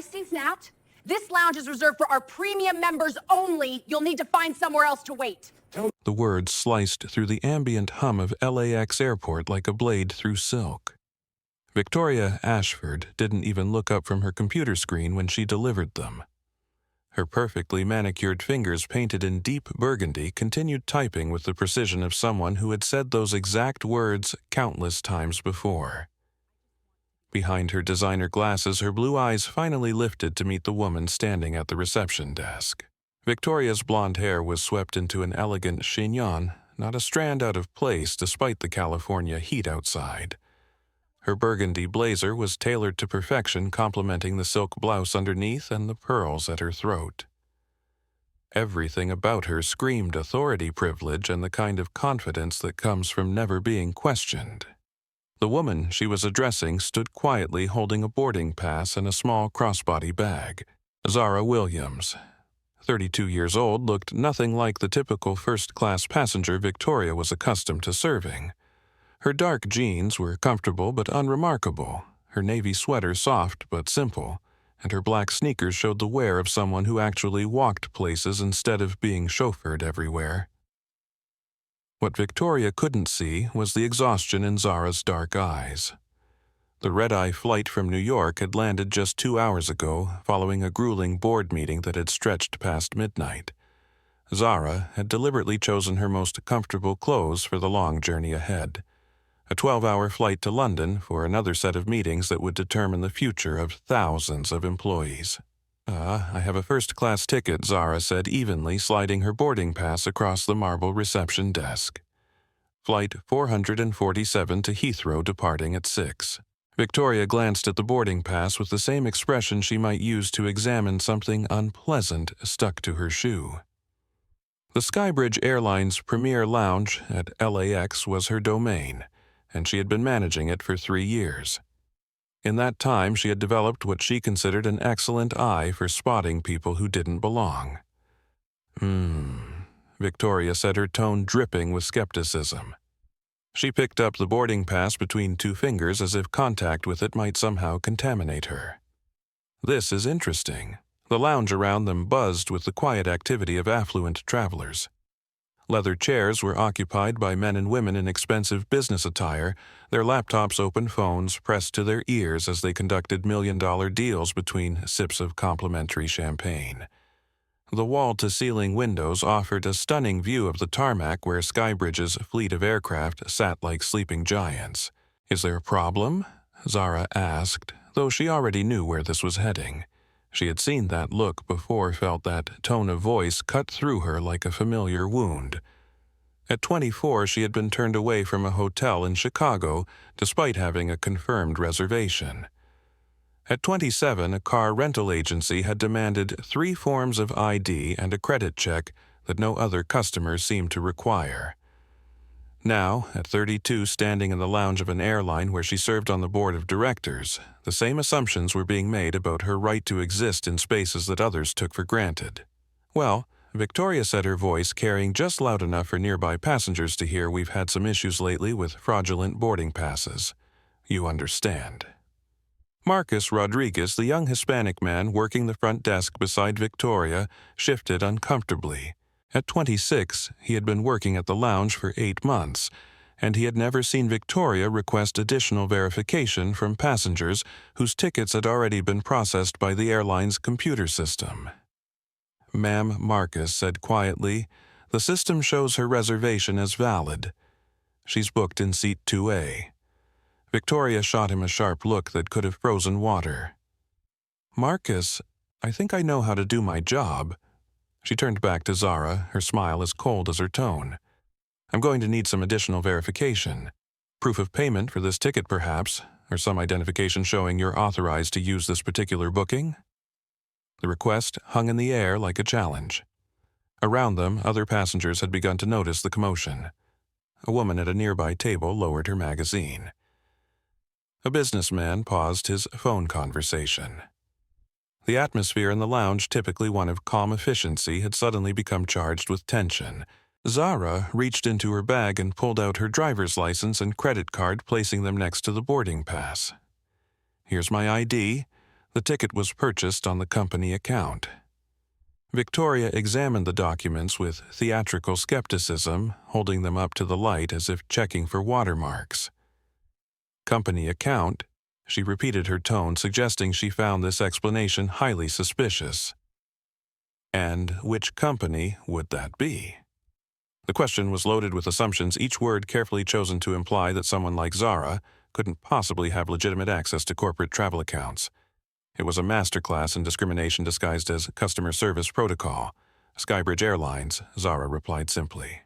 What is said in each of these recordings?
pricing snapped? This lounge is reserved for our premium members only. You'll need to find somewhere else to wait. The words sliced through the ambient hum of LAX airport like a blade through silk. Victoria Ashford didn't even look up from her computer screen when she delivered them. Her perfectly manicured fingers painted in deep burgundy continued typing with the precision of someone who had said those exact words countless times before. Behind her designer glasses, her blue eyes finally lifted to meet the woman standing at the reception desk. Victoria's blonde hair was swept into an elegant chignon, not a strand out of place despite the California heat outside. Her burgundy blazer was tailored to perfection, complementing the silk blouse underneath and the pearls at her throat. Everything about her screamed authority, privilege, and the kind of confidence that comes from never being questioned. The woman she was addressing stood quietly holding a boarding pass and a small crossbody bag. Zara Williams, 32 years old, looked nothing like the typical first-class passenger Victoria was accustomed to serving. Her dark jeans were comfortable but unremarkable, her navy sweater soft but simple, and her black sneakers showed the wear of someone who actually walked places instead of being chauffeured everywhere. What Victoria couldn't see was the exhaustion in Zara's dark eyes. The red-eye flight from New York had landed just 2 hours ago, following a grueling board meeting that had stretched past midnight. Zara had deliberately chosen her most comfortable clothes for the long journey ahead. A 12-hour flight to London for another set of meetings that would determine the future of thousands of employees. I have a first-class ticket," Zara said evenly, sliding her boarding pass across the marble reception desk. Flight 447 to Heathrow departing at 6. Victoria glanced at the boarding pass with the same expression she might use to examine something unpleasant stuck to her shoe. The Skybridge Airlines Premier Lounge at LAX was her domain, and she had been managing it for 3 years. In that time, she had developed what she considered an excellent eye for spotting people who didn't belong. Victoria said, her tone dripping with skepticism. She picked up the boarding pass between 2 fingers as if contact with it might somehow contaminate her. This is interesting. The lounge around them buzzed with the quiet activity of affluent travelers. Leather chairs were occupied by men and women in expensive business attire, their laptops, open phones pressed to their ears as they conducted million-dollar deals between sips of complimentary champagne. The wall-to-ceiling windows offered a stunning view of the tarmac where Skybridge's fleet of aircraft sat like sleeping giants. "Is there a problem?" Zara asked, though she already knew where this was heading. She had seen that look before, felt that tone of voice cut through her like a familiar wound. At 24, she had been turned away from a hotel in Chicago despite having a confirmed reservation. At 27, a car rental agency had demanded 3 forms of ID and a credit check that no other customers seemed to require. Now, at 32, standing in the lounge of an airline where she served on the board of directors, the same assumptions were being made about her right to exist in spaces that others took for granted. "Well," Victoria said, her voice carrying just loud enough for nearby passengers to hear, "we've had some issues lately with fraudulent boarding passes. You understand." Marcus Rodriguez, the young Hispanic man working the front desk beside Victoria, shifted uncomfortably. At 26, he had been working at the lounge for 8 months, and he had never seen Victoria request additional verification from passengers whose tickets had already been processed by the airline's computer system. "Ma'am," Marcus said quietly, "the system shows her reservation as valid. She's booked in seat 2A. Victoria shot him a sharp look that could have frozen water. "Marcus, I think I know how to do my job." She turned back to Zara, her smile as cold as her tone. "I'm going to need some additional verification. Proof of payment for this ticket, perhaps, or some identification showing you're authorized to use this particular booking?" The request hung in the air like a challenge. Around them, other passengers had begun to notice the commotion. A woman at a nearby table lowered her magazine. A businessman paused his phone conversation. The atmosphere in the lounge, typically one of calm efficiency, had suddenly become charged with tension. Zara reached into her bag and pulled out her driver's license and credit card, placing them next to the boarding pass. "Here's my ID. The ticket was purchased on the company account. Victoria examined the documents with theatrical skepticism, holding them up to the light as if checking for watermarks. Company account, she repeated her tone, suggesting she found this explanation highly suspicious. And which company would that be? The question was loaded with assumptions, each word carefully chosen to imply that someone like Zara couldn't possibly have legitimate access to corporate travel accounts. It was a masterclass in discrimination disguised as customer service protocol. Skybridge Airlines, Zara replied simply.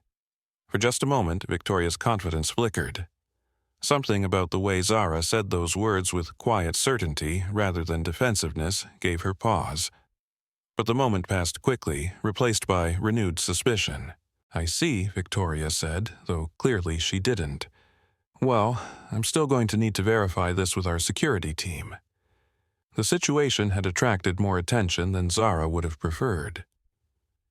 For just a moment, Victoria's confidence flickered. Something about the way Zara said those words with quiet certainty rather than defensiveness gave her pause. But the moment passed quickly, replaced by renewed suspicion. "I see," Victoria said, though clearly she didn't. "Well, I'm still going to need to verify this with our security team." The situation had attracted more attention than Zara would have preferred.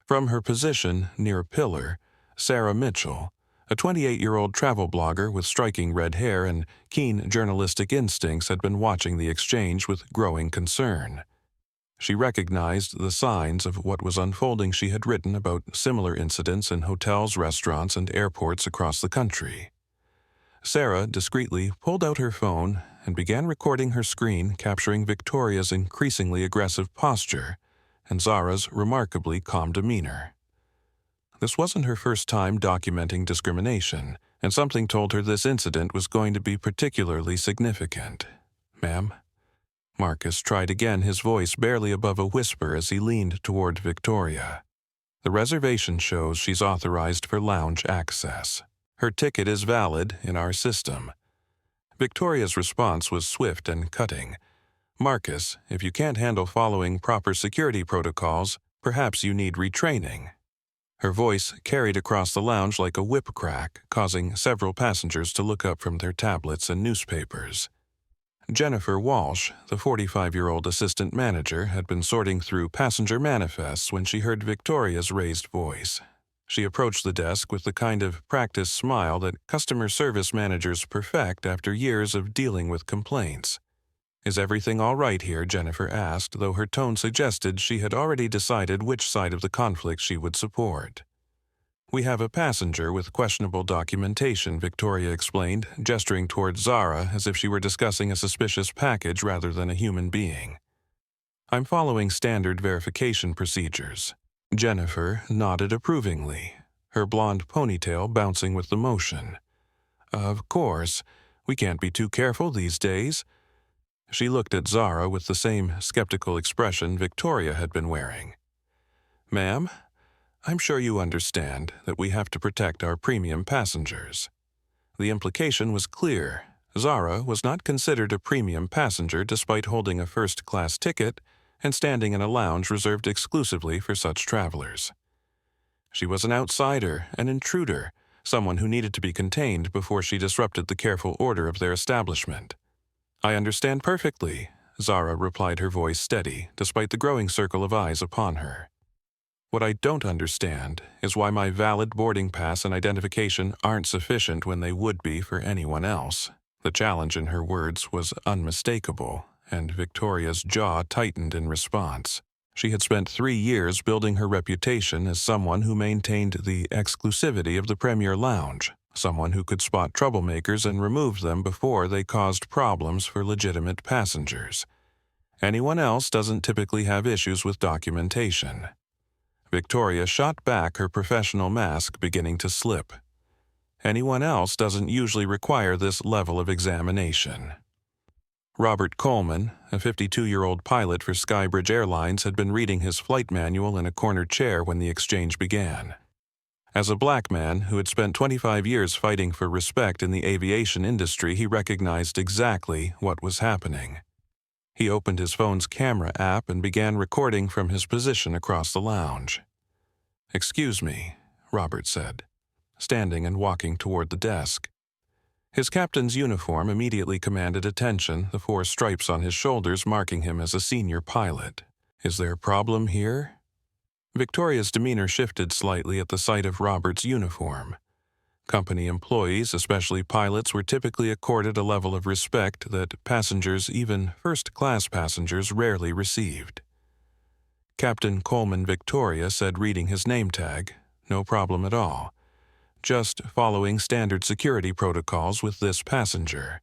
From her position near a pillar, Sarah Mitchell, a 28-year-old travel blogger with striking red hair and keen journalistic instincts, had been watching the exchange with growing concern. She recognized the signs of what was unfolding. She had written about similar incidents in hotels, restaurants, and airports across the country. Sarah discreetly pulled out her phone and began recording her screen, capturing Victoria's increasingly aggressive posture and Zara's remarkably calm demeanor. This wasn't her first time documenting discrimination, and something told her this incident was going to be particularly significant. "Ma'am?" Marcus tried again, his voice barely above a whisper as he leaned toward Victoria. "The reservation shows she's authorized for lounge access. Her ticket is valid in our system." Victoria's response was swift and cutting. "Marcus, if you can't handle following proper security protocols, perhaps you need retraining." Her voice carried across the lounge like a whip crack, causing several passengers to look up from their tablets and newspapers. Jennifer Walsh, the 45-year-old assistant manager, had been sorting through passenger manifests when she heard Victoria's raised voice. She approached the desk with the kind of practiced smile that customer service managers perfect after years of dealing with complaints. "Is everything all right here?" Jennifer asked, though her tone suggested she had already decided which side of the conflict she would support. "We have a passenger with questionable documentation," Victoria explained, gesturing toward Zara as if she were discussing a suspicious package rather than a human being. "I'm following standard verification procedures." Jennifer nodded approvingly, her blonde ponytail bouncing with the motion. "Of course, we can't be too careful these days." She looked at Zara with the same skeptical expression Victoria had been wearing. "Ma'am, I'm sure you understand that we have to protect our premium passengers." The implication was clear. Zara was not considered a premium passenger despite holding a first-class ticket and standing in a lounge reserved exclusively for such travelers. She was an outsider, an intruder, someone who needed to be contained before she disrupted the careful order of their establishment. "I understand perfectly," Zara replied, her voice steady, despite the growing circle of eyes upon her. "What I don't understand is why my valid boarding pass and identification aren't sufficient when they would be for anyone else." The challenge in her words was unmistakable, and Victoria's jaw tightened in response. She had spent 3 years building her reputation as someone who maintained the exclusivity of the Premier Lounge, someone who could spot troublemakers and remove them before they caused problems for legitimate passengers. Anyone else doesn't typically have issues with documentation. Victoria shot back, her professional mask beginning to slip. Anyone else doesn't usually require this level of examination. Robert Coleman, a 52-year-old pilot for Skybridge Airlines, had been reading his flight manual in a corner chair when the exchange began. As a black man who had spent 25 years fighting for respect in the aviation industry, he recognized exactly what was happening. He opened his phone's camera app and began recording from his position across the lounge. "Excuse me," Robert said, standing and walking toward the desk. His captain's uniform immediately commanded attention, the 4 stripes on his shoulders marking him as a senior pilot. "Is there a problem here?" Victoria's demeanor shifted slightly at the sight of Robert's uniform. Company employees, especially pilots, were typically accorded a level of respect that passengers, even first-class passengers, rarely received. Captain Coleman Victoria said, reading his name tag, "No problem at all. Just following standard security protocols with this passenger."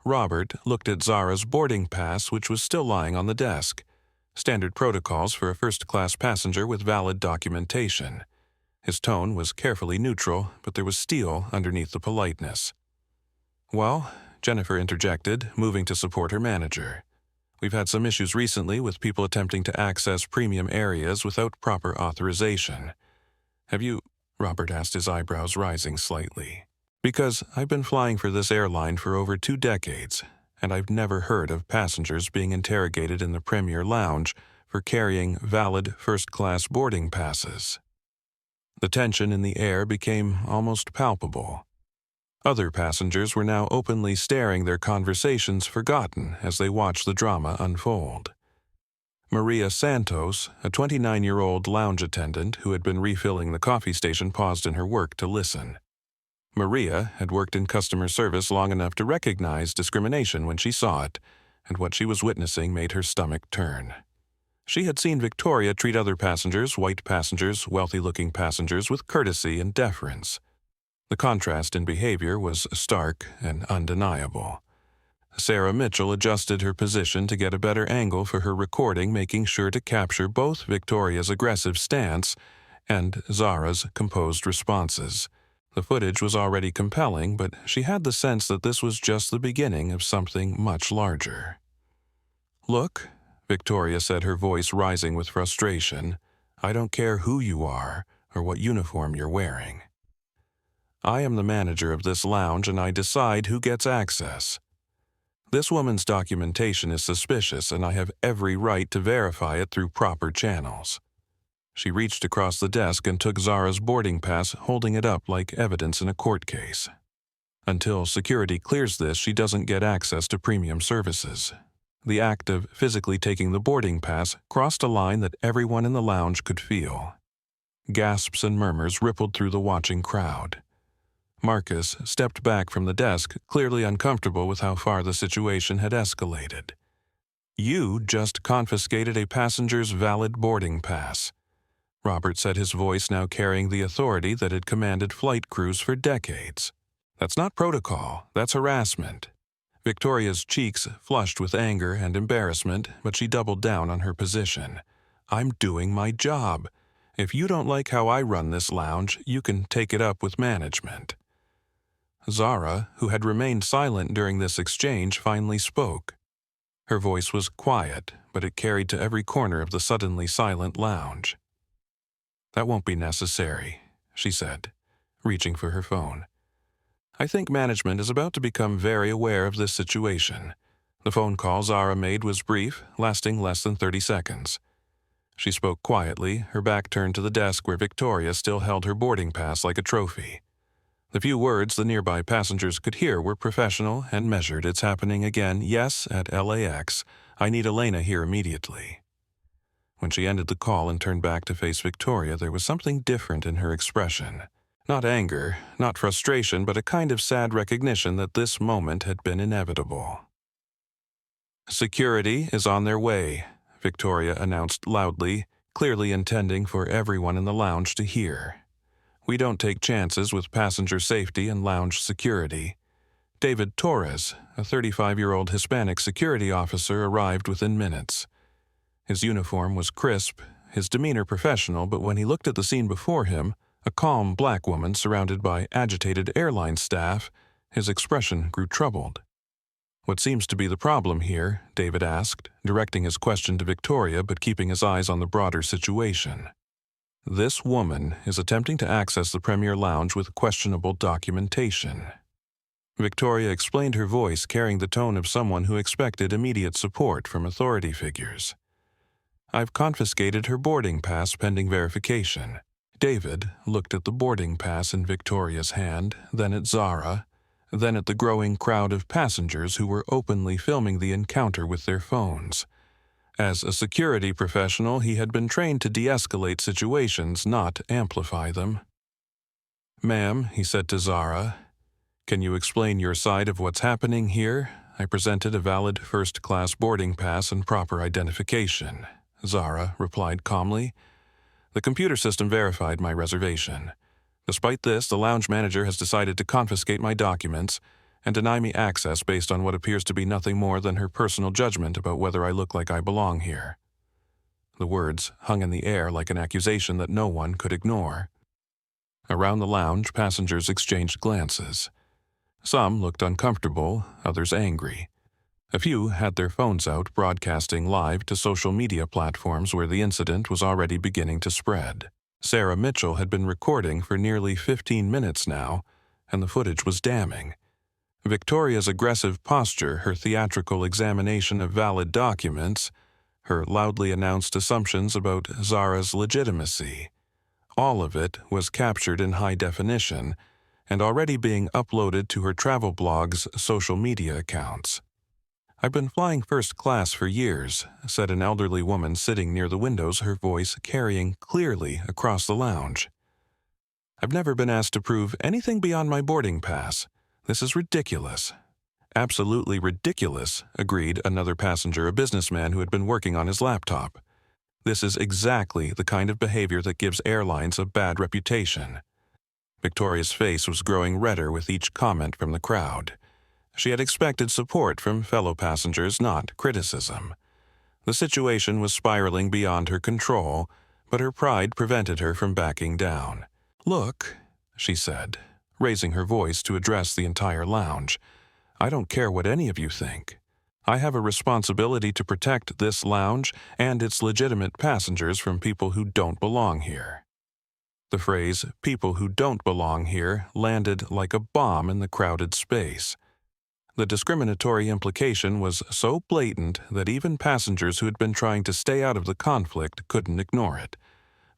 Robert looked at Zara's boarding pass, which was still lying on the desk. Standard protocols for a first-class passenger with valid documentation. His tone was carefully neutral, but there was steel underneath the politeness. "Well," Jennifer interjected, moving to support her manager. "We've had some issues recently with people attempting to access premium areas without proper authorization. Have you—" Robert asked, his eyebrows rising slightly. "Because I've been flying for this airline for over 2 decades, and I've never heard of passengers being interrogated in the Premier Lounge for carrying valid first-class boarding passes." The tension in the air became almost palpable. Other passengers were now openly staring, their conversations forgotten as they watched the drama unfold. Maria Santos, a 29-year-old lounge attendant who had been refilling the coffee station, paused in her work to listen. Maria had worked in customer service long enough to recognize discrimination when she saw it, and what she was witnessing made her stomach turn. She had seen Victoria treat other passengers, white passengers, wealthy-looking passengers, with courtesy and deference. The contrast in behavior was stark and undeniable. Sarah Mitchell adjusted her position to get a better angle for her recording, making sure to capture both Victoria's aggressive stance and Zara's composed responses. The footage was already compelling, but she had the sense that this was just the beginning of something much larger. "Look," Victoria said, her voice rising with frustration, "I don't care who you are or what uniform you're wearing. I am the manager of this lounge, and I decide who gets access. This woman's documentation is suspicious, and I have every right to verify it through proper channels." She reached across the desk and took Zara's boarding pass, holding it up like evidence in a court case. "Until security clears this, she doesn't get access to premium services." The act of physically taking the boarding pass crossed a line that everyone in the lounge could feel. Gasps and murmurs rippled through the watching crowd. Marcus stepped back from the desk, clearly uncomfortable with how far the situation had escalated. "You just confiscated a passenger's valid boarding pass," Robert said, his voice now carrying the authority that had commanded flight crews for decades. "That's not protocol, that's harassment." Victoria's cheeks flushed with anger and embarrassment, but she doubled down on her position. "I'm doing my job. If you don't like how I run this lounge, you can take it up with management." Zara, who had remained silent during this exchange, finally spoke. Her voice was quiet, but it carried to every corner of the suddenly silent lounge. "That won't be necessary," she said, reaching for her phone. "I think management is about to become very aware of this situation." The phone call Zara made was brief, lasting less than 30 seconds. She spoke quietly, her back turned to the desk where Victoria still held her boarding pass like a trophy. The few words the nearby passengers could hear were professional and measured. "It's happening again. Yes, at LAX. I need Elena here immediately." When she ended the call and turned back to face Victoria, there was something different in her expression. Not anger, not frustration, but a kind of sad recognition that this moment had been inevitable. "Security is on their way," Victoria announced loudly, clearly intending for everyone in the lounge to hear. "We don't take chances with passenger safety and lounge security." David Torres, a 35-year-old Hispanic security officer, arrived within minutes. His uniform was crisp, his demeanor professional, but when he looked at the scene before him, a calm black woman surrounded by agitated airline staff, his expression grew troubled. "What seems to be the problem here?" David asked, directing his question to Victoria but keeping his eyes on the broader situation. "This woman is attempting to access the Premier Lounge with questionable documentation." Victoria explained, her voice carrying the tone of someone who expected immediate support from authority figures. "I've confiscated her boarding pass pending verification." David looked at the boarding pass in Victoria's hand, then at Zara, then at the growing crowd of passengers who were openly filming the encounter with their phones. As a security professional, he had been trained to de-escalate situations, not amplify them. "Ma'am," he said to Zara, "can you explain your side of what's happening here?" I presented a valid first-class boarding pass and proper identification. Zara replied calmly. The computer system verified my reservation. Despite this, the lounge manager has decided to confiscate my documents and deny me access based on what appears to be nothing more than her personal judgment about whether I look like I belong here. The words hung in the air like an accusation that no one could ignore. Around the lounge, passengers exchanged glances. Some looked uncomfortable, others angry. A few had their phones out, broadcasting live to social media platforms where the incident was already beginning to spread. Sarah Mitchell had been recording for nearly 15 minutes now, and the footage was damning. Victoria's aggressive posture, her theatrical examination of valid documents, her loudly announced assumptions about Zara's legitimacy. All of it was captured in high definition and already being uploaded to her travel blog's social media accounts. "I've been flying first class for years," said an elderly woman sitting near the windows, her voice carrying clearly across the lounge. "I've never been asked to prove anything beyond my boarding pass. This is ridiculous." "Absolutely ridiculous," agreed another passenger, a businessman who had been working on his laptop. "This is exactly the kind of behavior that gives airlines a bad reputation." Victoria's face was growing redder with each comment from the crowd. She had expected support from fellow passengers, not criticism. The situation was spiraling beyond her control, but her pride prevented her from backing down. "Look," she said, raising her voice to address the entire lounge, "I don't care what any of you think. I have a responsibility to protect this lounge and its legitimate passengers from people who don't belong here." The phrase, "people who don't belong here," landed like a bomb in the crowded space. The discriminatory implication was so blatant that even passengers who had been trying to stay out of the conflict couldn't ignore it.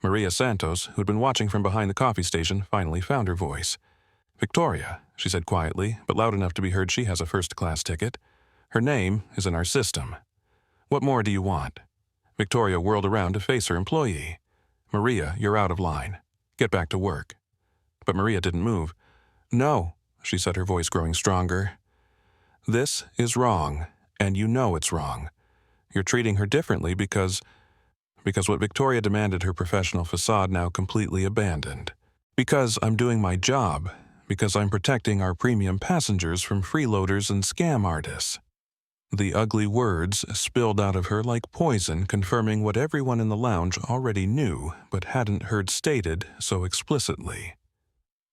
Maria Santos, who had been watching from behind the coffee station, finally found her voice. "Victoria," she said quietly, but loud enough to be heard, "she has a first-class ticket. Her name is in our system. What more do you want?" Victoria whirled around to face her employee. "Maria, you're out of line. Get back to work." But Maria didn't move. "No," she said, her voice growing stronger. "This is wrong, and you know it's wrong. You're treating her differently because what Victoria demanded, her professional facade now completely abandoned. Because I'm doing my job. Because I'm protecting our premium passengers from freeloaders and scam artists." The ugly words spilled out of her like poison, confirming what everyone in the lounge already knew but hadn't heard stated so explicitly.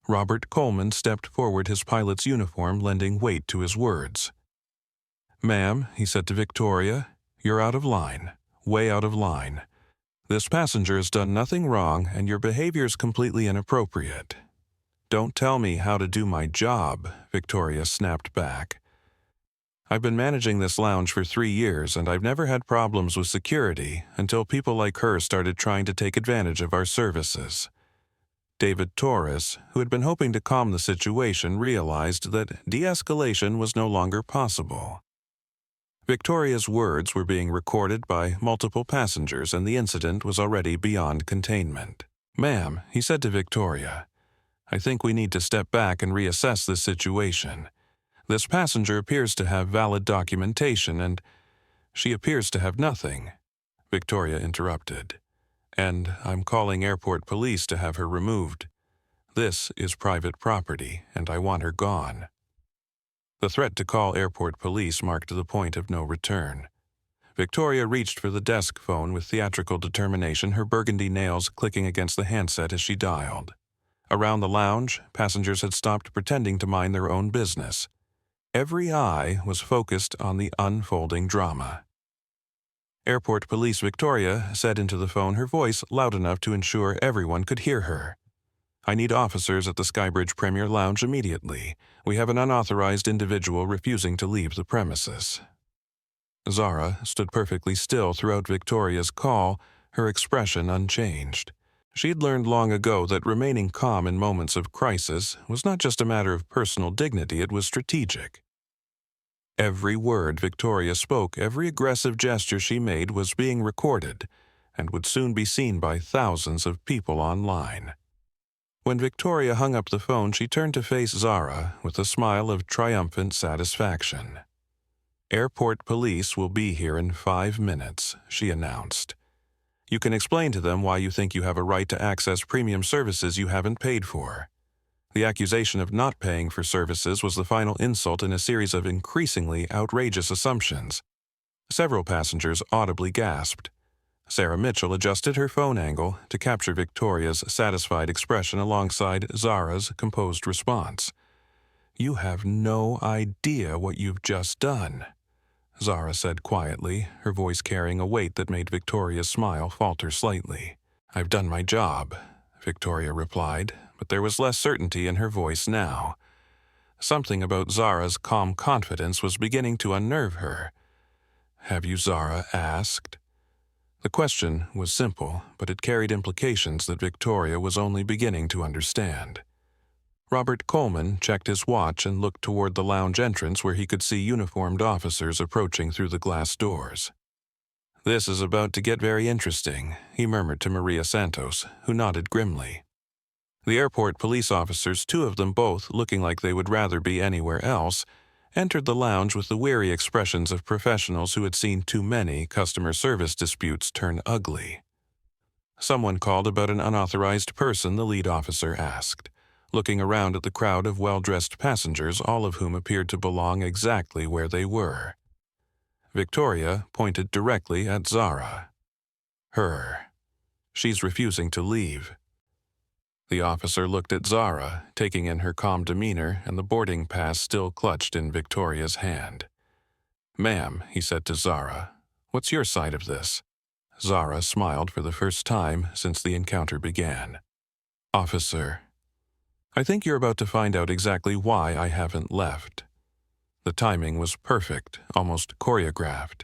Robert Coleman stepped forward, his pilot's uniform lending weight to his words. "Ma'am," he said to Victoria, "you're out of line, way out of line. This passenger has done nothing wrong, and your behavior is completely inappropriate." "Don't tell me how to do my job," Victoria snapped back. "I've been managing this lounge for 3 years, and I've never had problems with security until people like her started trying to take advantage of our services." David Torres, who had been hoping to calm the situation, realized that de-escalation was no longer possible. Victoria's words were being recorded by multiple passengers, and the incident was already beyond containment. "Ma'am," he said to Victoria, "I think we need to step back and reassess this situation. This passenger appears to have valid documentation, and she appears to have nothing." Victoria interrupted. "And I'm calling airport police to have her removed. This is private property, and I want her gone." The threat to call airport police marked the point of no return. Victoria reached for the desk phone with theatrical determination, her burgundy nails clicking against the handset as she dialed. Around the lounge, passengers had stopped pretending to mind their own business. Every eye was focused on the unfolding drama. "Airport Police," Victoria said into the phone, her voice loud enough to ensure everyone could hear her. "I need officers at the Skybridge Premier Lounge immediately. We have an unauthorized individual refusing to leave the premises." Zara stood perfectly still throughout Victoria's call, her expression unchanged. She had learned long ago that remaining calm in moments of crisis was not just a matter of personal dignity, it was strategic. Every word Victoria spoke, every aggressive gesture she made was being recorded and would soon be seen by thousands of people online. When Victoria hung up the phone, she turned to face Zara with a smile of triumphant satisfaction. "Airport police will be here in 5 minutes," she announced. "You can explain to them why you think you have a right to access premium services you haven't paid for." The accusation of not paying for services was the final insult in a series of increasingly outrageous assumptions. Several passengers audibly gasped. Sarah Mitchell adjusted her phone angle to capture Victoria's satisfied expression alongside Zara's composed response. "You have no idea what you've just done," Zara said quietly, her voice carrying a weight that made Victoria's smile falter slightly. "I've done my job," Victoria replied, but there was less certainty in her voice now. Something about Zara's calm confidence was beginning to unnerve her. "Have you?" Zara asked. The question was simple, but it carried implications that Victoria was only beginning to understand. Robert Coleman checked his watch and looked toward the lounge entrance where he could see uniformed officers approaching through the glass doors. "This is about to get very interesting," he murmured to Maria Santos, who nodded grimly. The airport police officers, 2 of them both looking like they would rather be anywhere else, entered the lounge with the weary expressions of professionals who had seen too many customer service disputes turn ugly. "Someone called about an unauthorized person," the lead officer asked, looking around at the crowd of well-dressed passengers, all of whom appeared to belong exactly where they were. Victoria pointed directly at Zara. "Her. She's refusing to leave." The officer looked at Zara, taking in her calm demeanor and the boarding pass still clutched in Victoria's hand. "Ma'am," he said to Zara, "what's your side of this?" Zara smiled for the first time since the encounter began. "Officer, I think you're about to find out exactly why I haven't left." The timing was perfect, almost choreographed.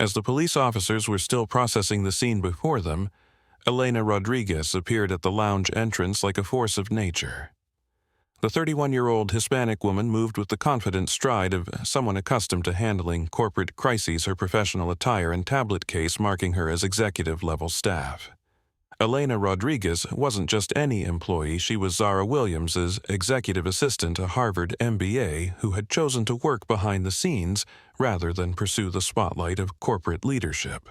As the police officers were still processing the scene before them, Elena Rodriguez appeared at the lounge entrance like a force of nature. The 31-year-old Hispanic woman moved with the confident stride of someone accustomed to handling corporate crises, her professional attire and tablet case marking her as executive-level staff. Elena Rodriguez wasn't just any employee, she was Zara Williams's executive assistant, a Harvard MBA who had chosen to work behind the scenes rather than pursue the spotlight of corporate leadership.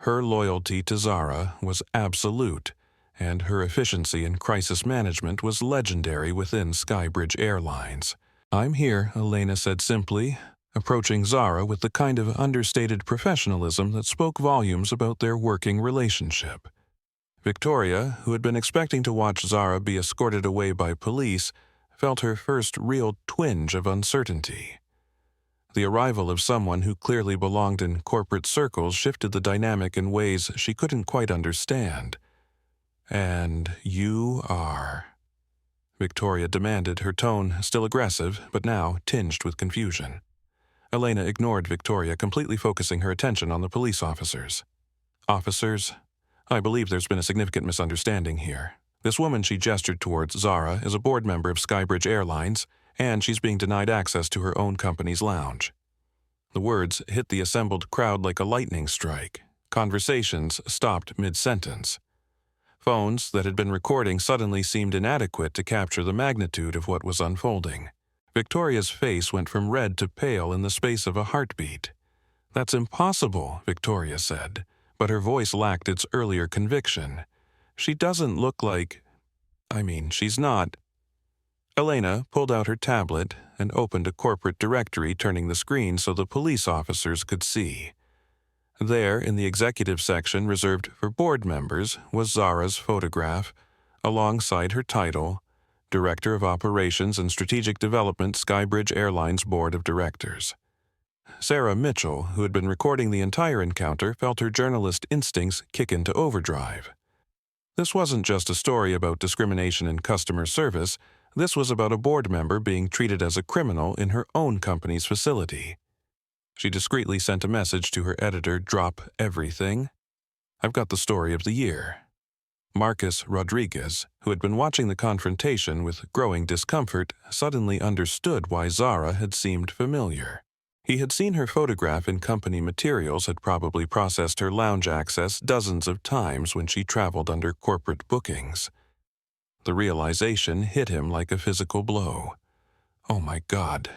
Her loyalty to Zara was absolute, and her efficiency in crisis management was legendary within Skybridge Airlines. "I'm here," Elena said simply, approaching Zara with the kind of understated professionalism that spoke volumes about their working relationship. Victoria, who had been expecting to watch Zara be escorted away by police, felt her first real twinge of uncertainty. The arrival of someone who clearly belonged in corporate circles shifted the dynamic in ways she couldn't quite understand. "And you are?" Victoria demanded, her tone still aggressive, but now tinged with confusion. Elena ignored Victoria, completely focusing her attention on the police officers. "Officers, I believe there's been a significant misunderstanding here. This woman," she gestured towards Zara, "is a board member of Skybridge Airlines, and she's being denied access to her own company's lounge." The words hit the assembled crowd like a lightning strike. Conversations stopped mid-sentence. Phones that had been recording suddenly seemed inadequate to capture the magnitude of what was unfolding. Victoria's face went from red to pale in the space of a heartbeat. "That's impossible," Victoria said, but her voice lacked its earlier conviction. "She doesn't look like... she's not..." Elena pulled out her tablet and opened a corporate directory, turning the screen so the police officers could see. There, in the executive section reserved for board members, was Zara's photograph, alongside her title, Director of Operations and Strategic Development, Skybridge Airlines Board of Directors. Sarah Mitchell, who had been recording the entire encounter, felt her journalist instincts kick into overdrive. This wasn't just a story about discrimination in customer service. This was about a board member being treated as a criminal in her own company's facility. She discreetly sent a message to her editor, "Drop everything. I've got the story of the year." Marcus Rodriguez, who had been watching the confrontation with growing discomfort, suddenly understood why Zara had seemed familiar. He had seen her photograph in company materials, had probably processed her lounge access dozens of times when she traveled under corporate bookings. The realization hit him like a physical blow. "Oh my God,"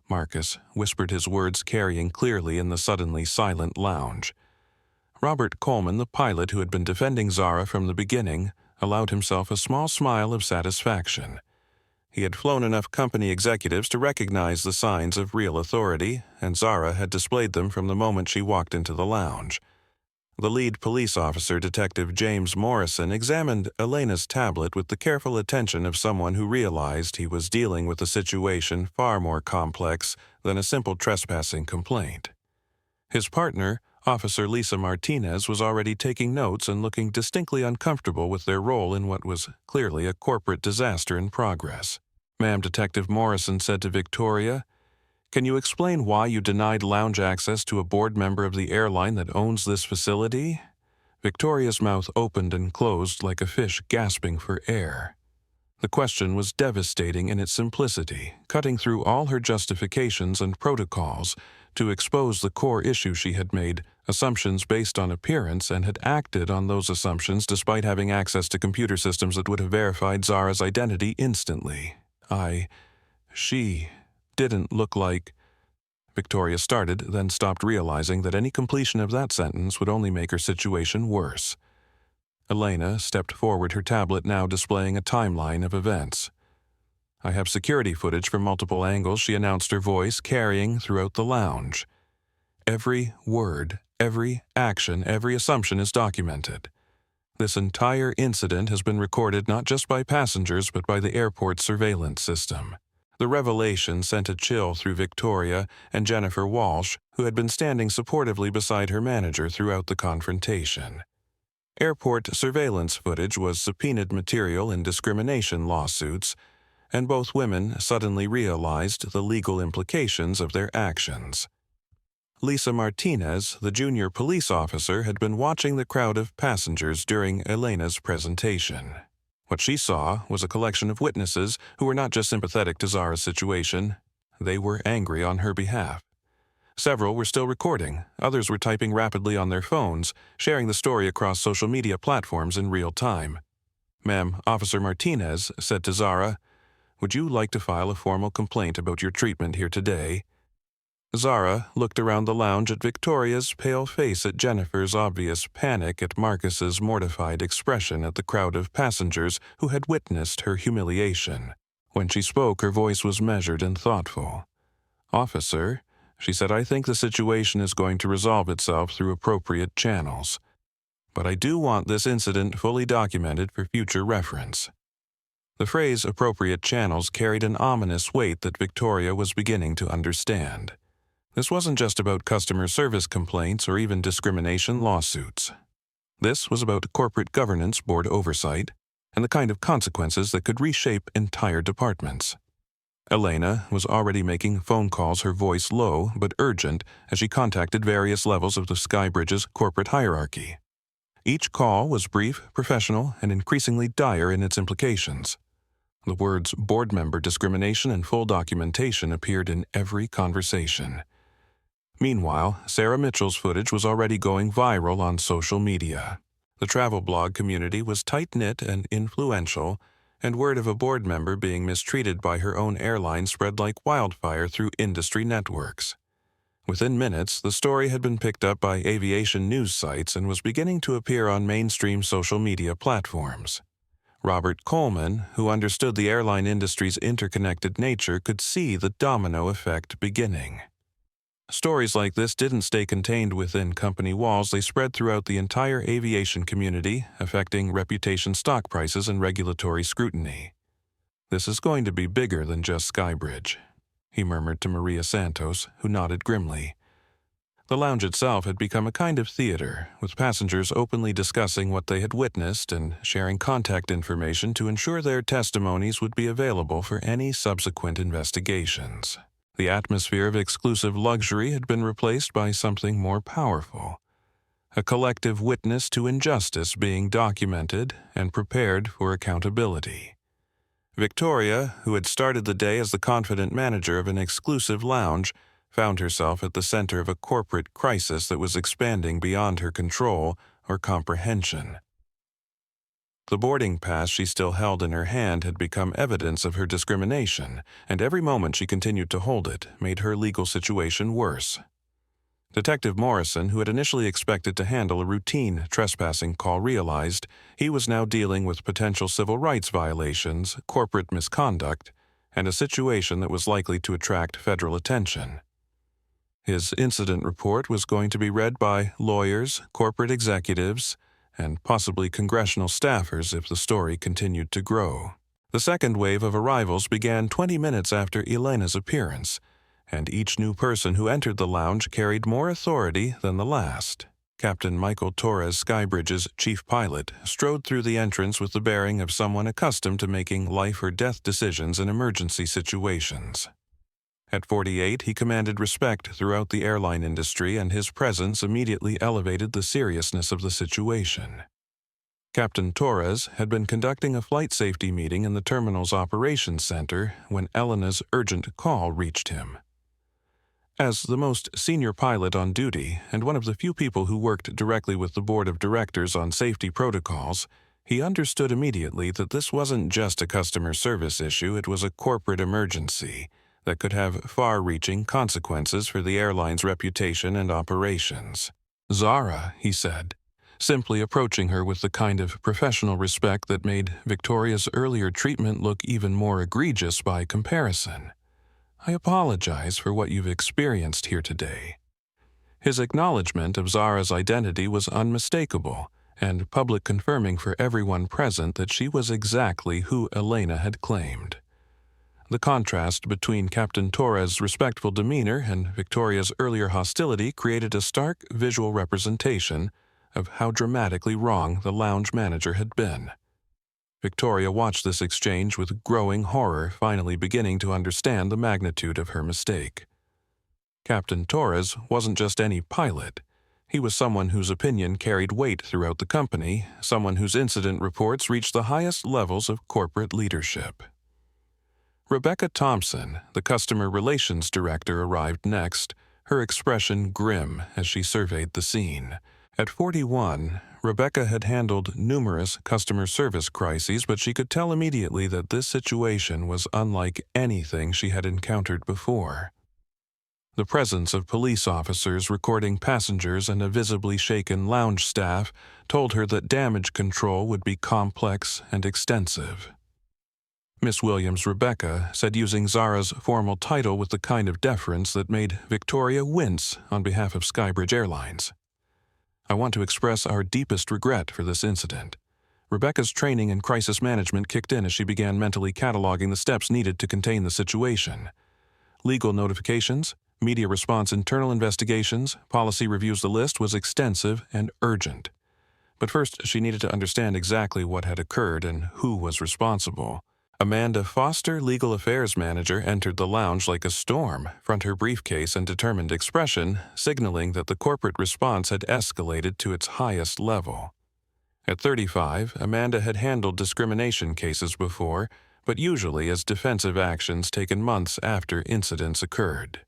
Marcus whispered, his words carrying clearly in the suddenly silent lounge. Robert Coleman, the pilot who had been defending Zara from the beginning, allowed himself a small smile of satisfaction. He had flown enough company executives to recognize the signs of real authority, and Zara had displayed them from the moment she walked into the lounge. The lead police officer, Detective James Morrison, examined Elena's tablet with the careful attention of someone who realized he was dealing with a situation far more complex than a simple trespassing complaint. His partner, Officer Lisa Martinez, was already taking notes and looking distinctly uncomfortable with their role in what was clearly a corporate disaster in progress. "Ma'am," Detective Morrison said to Victoria, "can you explain why you denied lounge access to a board member of the airline that owns this facility?" Victoria's mouth opened and closed like a fish gasping for air. The question was devastating in its simplicity, cutting through all her justifications and protocols to expose the core issue. She had made assumptions based on appearance and had acted on those assumptions despite having access to computer systems that would have verified Zara's identity instantly. She didn't look like..." Victoria started, then stopped, realizing that any completion of that sentence would only make her situation worse. Elena stepped forward, her tablet now displaying a timeline of events. "I have security footage from multiple angles," she announced, her voice carrying throughout the lounge. "Every word, every action, every assumption is documented. This entire incident has been recorded not just by passengers but by the airport surveillance system." The revelation sent a chill through Victoria and Jennifer Walsh, who had been standing supportively beside her manager throughout the confrontation. Airport surveillance footage was subpoenaed material in discrimination lawsuits, and both women suddenly realized the legal implications of their actions. Lisa Martinez, the junior police officer, had been watching the crowd of passengers during Elena's presentation. What she saw was a collection of witnesses who were not just sympathetic to Zara's situation, they were angry on her behalf. Several were still recording, others were typing rapidly on their phones, sharing the story across social media platforms in real time. "Ma'am," Officer Martinez said to Zara, "would you like to file a formal complaint about your treatment here today?" Zara looked around the lounge at Victoria's pale face, at Jennifer's obvious panic, at Marcus's mortified expression, at the crowd of passengers who had witnessed her humiliation. When she spoke, her voice was measured and thoughtful. "Officer," she said, "I think the situation is going to resolve itself through appropriate channels. But I do want this incident fully documented for future reference." The phrase "appropriate channels" carried an ominous weight that Victoria was beginning to understand. This wasn't just about customer service complaints or even discrimination lawsuits. This was about corporate governance, board oversight, and the kind of consequences that could reshape entire departments. Elena was already making phone calls, her voice low but urgent, as she contacted various levels of the Skybridge's corporate hierarchy. Each call was brief, professional, and increasingly dire in its implications. The words "board member discrimination" and "full documentation" appeared in every conversation. Meanwhile, Sarah Mitchell's footage was already going viral on social media. The travel blog community was tight-knit and influential, and word of a board member being mistreated by her own airline spread like wildfire through industry networks. Within minutes, the story had been picked up by aviation news sites and was beginning to appear on mainstream social media platforms. Robert Coleman, who understood the airline industry's interconnected nature, could see the domino effect beginning. Stories like this didn't stay contained within company walls, they spread throughout the entire aviation community, affecting reputation, stock prices, and regulatory scrutiny. "This is going to be bigger than just Skybridge," he murmured to Maria Santos, who nodded grimly. The lounge itself had become a kind of theater, with passengers openly discussing what they had witnessed and sharing contact information to ensure their testimonies would be available for any subsequent investigations. The atmosphere of exclusive luxury had been replaced by something more powerful, a collective witness to injustice being documented and prepared for accountability. Victoria, who had started the day as the confident manager of an exclusive lounge, found herself at the center of a corporate crisis that was expanding beyond her control or comprehension. The boarding pass she still held in her hand had become evidence of her discrimination, and every moment she continued to hold it made her legal situation worse. Detective Morrison, who had initially expected to handle a routine trespassing call, realized he was now dealing with potential civil rights violations, corporate misconduct, and a situation that was likely to attract federal attention. His incident report was going to be read by lawyers, corporate executives, and possibly congressional staffers if the story continued to grow. The second wave of arrivals began 20 minutes after Elena's appearance, and each new person who entered the lounge carried more authority than the last. Captain Michael Torres, Skybridge's chief pilot, strode through the entrance with the bearing of someone accustomed to making life-or-death decisions in emergency situations. At 48, he commanded respect throughout the airline industry, and his presence immediately elevated the seriousness of the situation. Captain Torres had been conducting a flight safety meeting in the terminal's operations center when Elena's urgent call reached him. As the most senior pilot on duty and one of the few people who worked directly with the board of directors on safety protocols, he understood immediately that this wasn't just a customer service issue, it was a corporate emergency that could have far-reaching consequences for the airline's reputation and operations. "Zara," he said, simply approaching her with the kind of professional respect that made Victoria's earlier treatment look even more egregious by comparison. "I apologize for what you've experienced here today." His acknowledgement of Zara's identity was unmistakable, and public confirming for everyone present that she was exactly who Elena had claimed. The contrast between Captain Torres' respectful demeanor and Victoria's earlier hostility created a stark visual representation of how dramatically wrong the lounge manager had been. Victoria watched this exchange with growing horror, finally beginning to understand the magnitude of her mistake. Captain Torres wasn't just any pilot. He was someone whose opinion carried weight throughout the company, someone whose incident reports reached the highest levels of corporate leadership. Rebecca Thompson, the customer relations director, arrived next, her expression grim as she surveyed the scene. At 41, Rebecca had handled numerous customer service crises, but she could tell immediately that this situation was unlike anything she had encountered before. The presence of police officers recording passengers and a visibly shaken lounge staff told her that damage control would be complex and extensive. Miss Williams Rebecca said, using Zara's formal title with the kind of deference that made Victoria wince on behalf of Skybridge Airlines. "I want to express our deepest regret for this incident." Rebecca's training in crisis management kicked in as she began mentally cataloging the steps needed to contain the situation. Legal notifications, media response, internal investigations, policy reviews. The list was extensive and urgent. But first, she needed to understand exactly what had occurred and who was responsible. Amanda Foster, legal affairs manager, entered the lounge like a storm, front her briefcase and determined expression, signaling that the corporate response had escalated to its highest level. At 35, Amanda had handled discrimination cases before, but usually as defensive actions taken months after incidents occurred.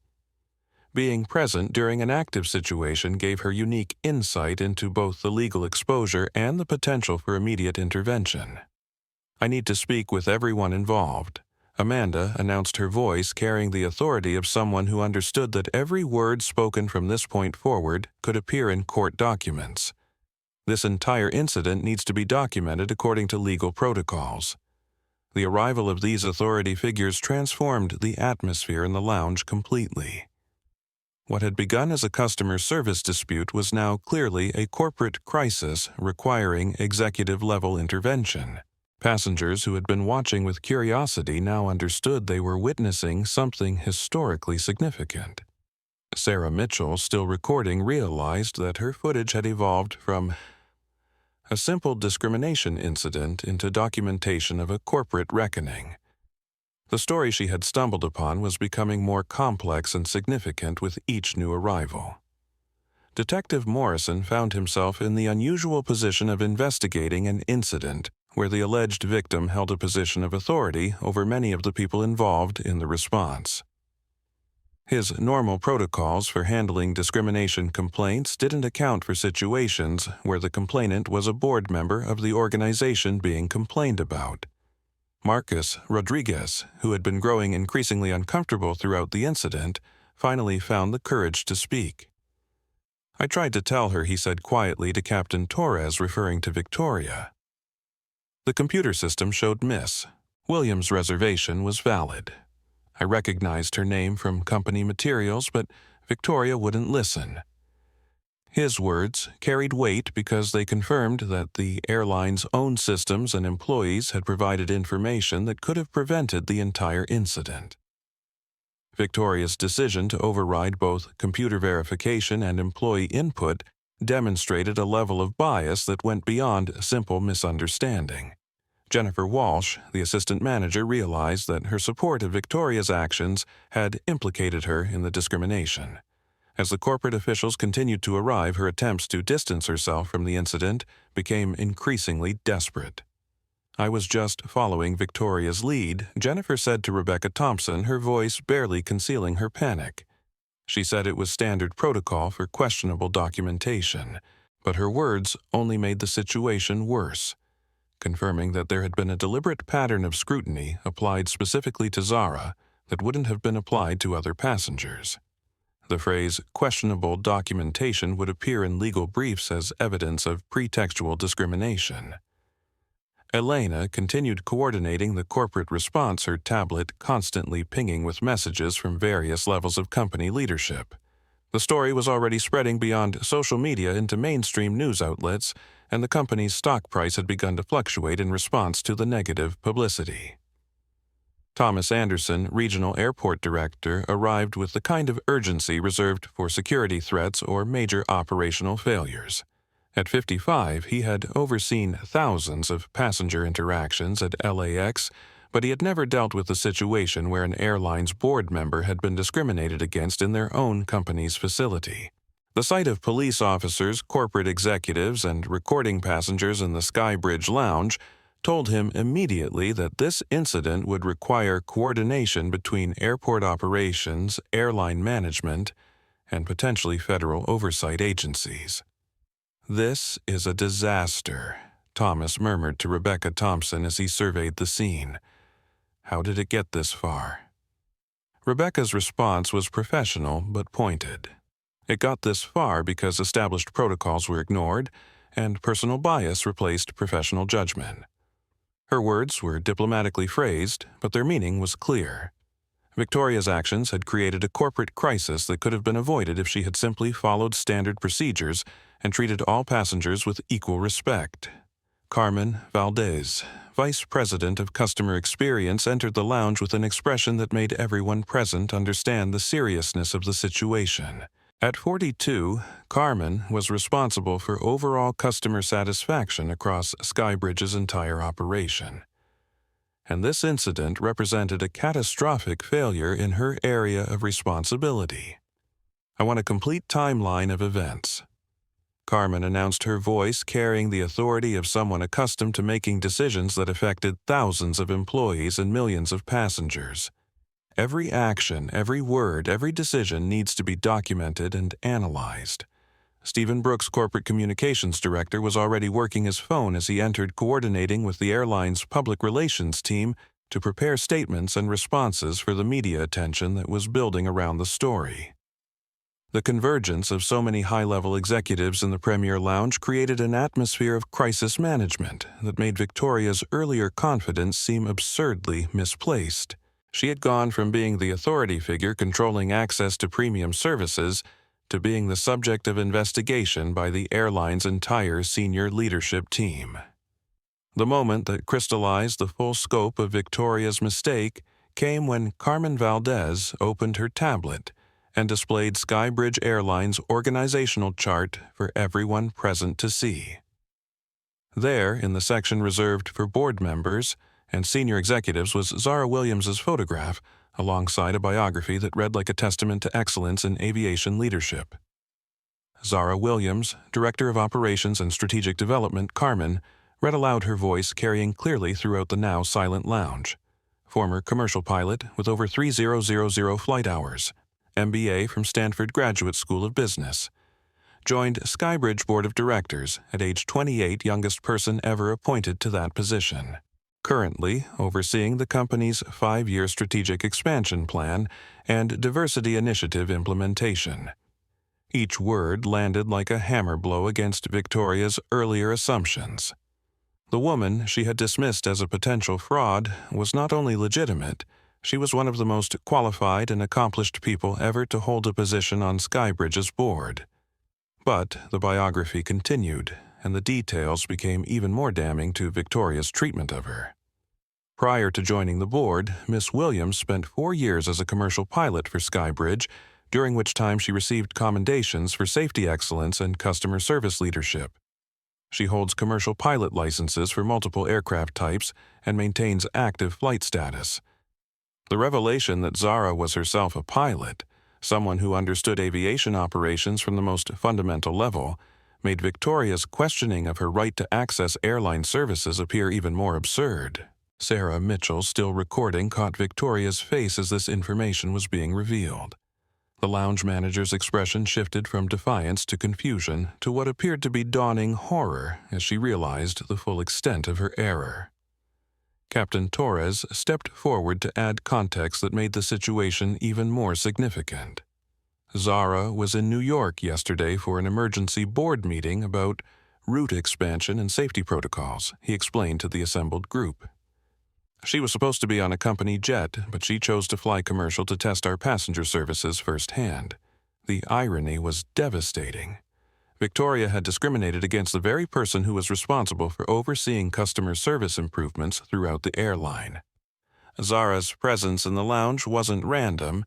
Being present during an active situation gave her unique insight into both the legal exposure and the potential for immediate intervention. "I need to speak with everyone involved." Amanda announced, her voice carrying the authority of someone who understood that every word spoken from this point forward could appear in court documents. This entire incident needs to be documented according to legal protocols. The arrival of these authority figures transformed the atmosphere in the lounge completely. What had begun as a customer service dispute was now clearly a corporate crisis requiring executive-level intervention. Passengers who had been watching with curiosity now understood they were witnessing something historically significant. Sarah Mitchell, still recording, realized that her footage had evolved from a simple discrimination incident into documentation of a corporate reckoning. The story she had stumbled upon was becoming more complex and significant with each new arrival. Detective Morrison found himself in the unusual position of investigating an incident where the alleged victim held a position of authority over many of the people involved in the response. His normal protocols for handling discrimination complaints didn't account for situations where the complainant was a board member of the organization being complained about. Marcus Rodriguez, who had been growing increasingly uncomfortable throughout the incident, finally found the courage to speak. "I tried to tell her," he said quietly to Captain Torres, referring to Victoria. The computer system showed miss. Williams' reservation was valid. I recognized her name from company materials, but Victoria wouldn't listen. His words carried weight because they confirmed that the airline's own systems and employees had provided information that could have prevented the entire incident. Victoria's decision to override both computer verification and employee input demonstrated a level of bias that went beyond simple misunderstanding. Jennifer Walsh, the assistant manager, realized that her support of Victoria's actions had implicated her in the discrimination. As the corporate officials continued to arrive, her attempts to distance herself from the incident became increasingly desperate. "I was just following Victoria's lead," Jennifer said to Rebecca Thompson, her voice barely concealing her panic. She said it was standard protocol for questionable documentation, but her words only made the situation worse, confirming that there had been a deliberate pattern of scrutiny applied specifically to Zara that wouldn't have been applied to other passengers. The phrase questionable documentation would appear in legal briefs as evidence of pretextual discrimination. Elena continued coordinating the corporate response, her tablet constantly pinging with messages from various levels of company leadership. The story was already spreading beyond social media into mainstream news outlets, and the company's stock price had begun to fluctuate in response to the negative publicity. Thomas Anderson, regional airport director, arrived with the kind of urgency reserved for security threats or major operational failures. At 55, he had overseen thousands of passenger interactions at LAX, but he had never dealt with a situation where an airline's board member had been discriminated against in their own company's facility. The sight of police officers, corporate executives, and recording passengers in the Skybridge lounge told him immediately that this incident would require coordination between airport operations, airline management, and potentially federal oversight agencies. "This is a disaster," Thomas murmured to Rebecca Thompson as he surveyed the scene. "How did it get this far?" Rebecca's response was professional but pointed. It got this far because established protocols were ignored and personal bias replaced professional judgment. Her words were diplomatically phrased, but their meaning was clear. Victoria's actions had created a corporate crisis that could have been avoided if she had simply followed standard procedures and treated all passengers with equal respect. Carmen Valdez, Vice President of Customer Experience, entered the lounge with an expression that made everyone present understand the seriousness of the situation. At 42, Carmen was responsible for overall customer satisfaction across Skybridge's entire operation. And this incident represented a catastrophic failure in her area of responsibility. "I want a complete timeline of events." Carmen announced, her voice carrying the authority of someone accustomed to making decisions that affected thousands of employees and millions of passengers. "Every action, every word, every decision needs to be documented and analyzed." Stephen Brooks, corporate communications director, was already working his phone as he entered, coordinating with the airline's public relations team to prepare statements and responses for the media attention that was building around the story. The convergence of so many high-level executives in the Premier Lounge created an atmosphere of crisis management that made Victoria's earlier confidence seem absurdly misplaced. She had gone from being the authority figure controlling access to premium services to being the subject of investigation by the airline's entire senior leadership team. The moment that crystallized the full scope of Victoria's mistake came when Carmen Valdez opened her tablet and displayed Skybridge Airlines' organizational chart for everyone present to see. There, in the section reserved for board members and senior executives, was Zara Williams's photograph, alongside a biography that read like a testament to excellence in aviation leadership. Zara Williams, Director of Operations and Strategic Development, Carmen, read aloud, her voice carrying clearly throughout the now silent lounge. Former commercial pilot with over 3000 flight hours. MBA from Stanford Graduate School of Business. Joined Skybridge Board of Directors at age 28, youngest person ever appointed to that position. Currently overseeing the company's 5-year strategic expansion plan and diversity initiative implementation. Each word landed like a hammer blow against Victoria's earlier assumptions. The woman she had dismissed as a potential fraud was not only legitimate, she was one of the most qualified and accomplished people ever to hold a position on Skybridge's board. But the biography continued, and the details became even more damning to Victoria's treatment of her. Prior to joining the board, Miss Williams spent 4 years as a commercial pilot for Skybridge, during which time she received commendations for safety excellence and customer service leadership. She holds commercial pilot licenses for multiple aircraft types and maintains active flight status. The revelation that Zara was herself a pilot, someone who understood aviation operations from the most fundamental level, made Victoria's questioning of her right to access airline services appear even more absurd. Sarah Mitchell, still recording, caught Victoria's face as this information was being revealed. The lounge manager's expression shifted from defiance to confusion to what appeared to be dawning horror as she realized the full extent of her error. Captain Torres stepped forward to add context that made the situation even more significant. Zara was in New York yesterday for an emergency board meeting about route expansion and safety protocols, he explained to the assembled group. She was supposed to be on a company jet, but she chose to fly commercial to test our passenger services firsthand. The irony was devastating. Victoria had discriminated against the very person who was responsible for overseeing customer service improvements throughout the airline. Zara's presence in the lounge wasn't random.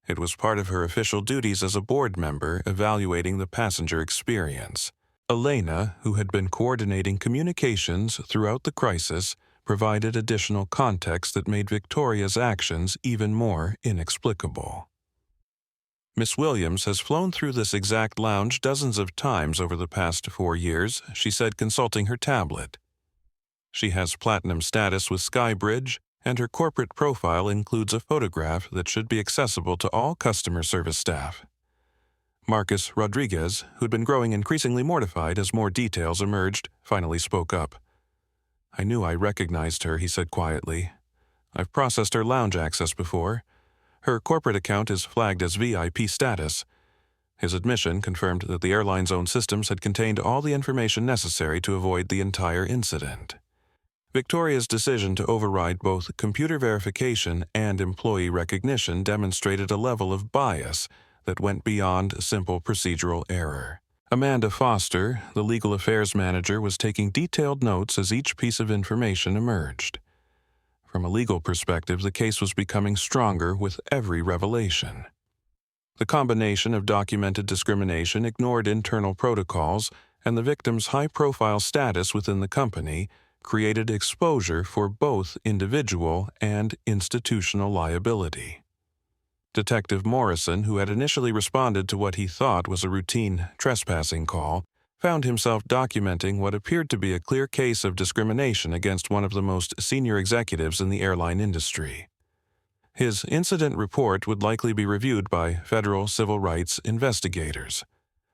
It was part of her official duties as a board member evaluating the passenger experience. Elena, who had been coordinating communications throughout the crisis, provided additional context that made Victoria's actions even more inexplicable. Miss Williams has flown through this exact lounge dozens of times over the past 4 years, she said, consulting her tablet. She has platinum status with Skybridge, and her corporate profile includes a photograph that should be accessible to all customer service staff. Marcus Rodriguez, who'd been growing increasingly mortified as more details emerged, finally spoke up. I knew I recognized her, he said quietly. I've processed her lounge access before. Her corporate account is flagged as VIP status. His admission confirmed that the airline's own systems had contained all the information necessary to avoid the entire incident. Victoria's decision to override both computer verification and employee recognition demonstrated a level of bias that went beyond simple procedural error. Amanda Foster, the legal affairs manager, was taking detailed notes as each piece of information emerged. From a legal perspective, the case was becoming stronger with every revelation. The combination of documented discrimination, ignored internal protocols, and the victim's high-profile status within the company created exposure for both individual and institutional liability. Detective Morrison, who had initially responded to what he thought was a routine trespassing call, found himself documenting what appeared to be a clear case of discrimination against one of the most senior executives in the airline industry. His incident report would likely be reviewed by federal civil rights investigators.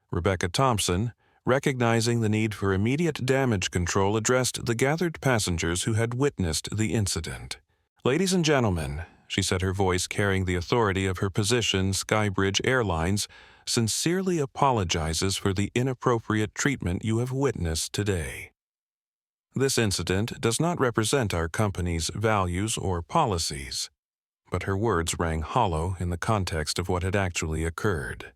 Rebecca Thompson, recognizing the need for immediate damage control, addressed the gathered passengers who had witnessed the incident. Ladies and gentlemen, she said, her voice carrying the authority of her position, Skybridge Airlines sincerely apologizes for the inappropriate treatment you have witnessed today. This incident does not represent our company's values or policies, but her words rang hollow in the context of what had actually occurred.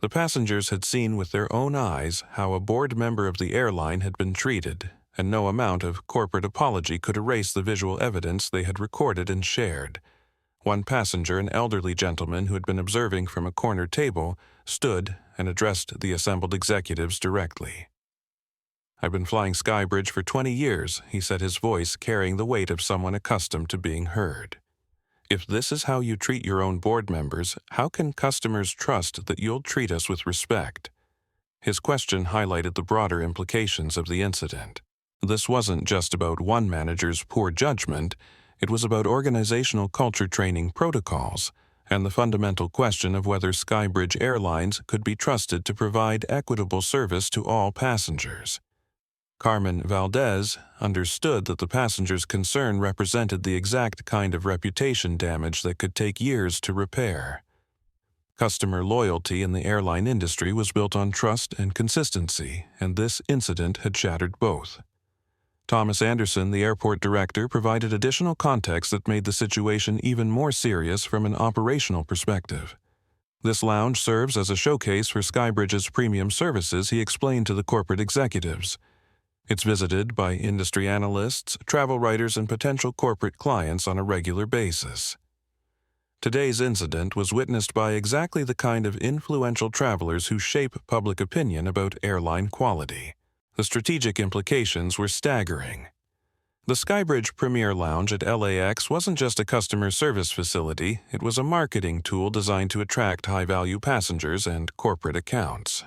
The passengers had seen with their own eyes how a board member of the airline had been treated, and no amount of corporate apology could erase the visual evidence they had recorded and shared. One passenger, an elderly gentleman who had been observing from a corner table, stood and addressed the assembled executives directly. I've been flying Skybridge for 20 years, he said, his voice carrying the weight of someone accustomed to being heard. If this is how you treat your own board members, how can customers trust that you'll treat us with respect? His question highlighted the broader implications of the incident. This wasn't just about one manager's poor judgment. It was about organizational culture training protocols, and the fundamental question of whether Skybridge Airlines could be trusted to provide equitable service to all passengers. Carmen Valdez understood that the passengers' concern represented the exact kind of reputation damage that could take years to repair. Customer loyalty in the airline industry was built on trust and consistency, and this incident had shattered both. Thomas Anderson, the airport director, provided additional context that made the situation even more serious from an operational perspective. This lounge serves as a showcase for Skybridge's premium services, he explained to the corporate executives. It's visited by industry analysts, travel writers, and potential corporate clients on a regular basis. Today's incident was witnessed by exactly the kind of influential travelers who shape public opinion about airline quality. The strategic implications were staggering. The Skybridge Premier Lounge at LAX wasn't just a customer service facility, it was a marketing tool designed to attract high-value passengers and corporate accounts.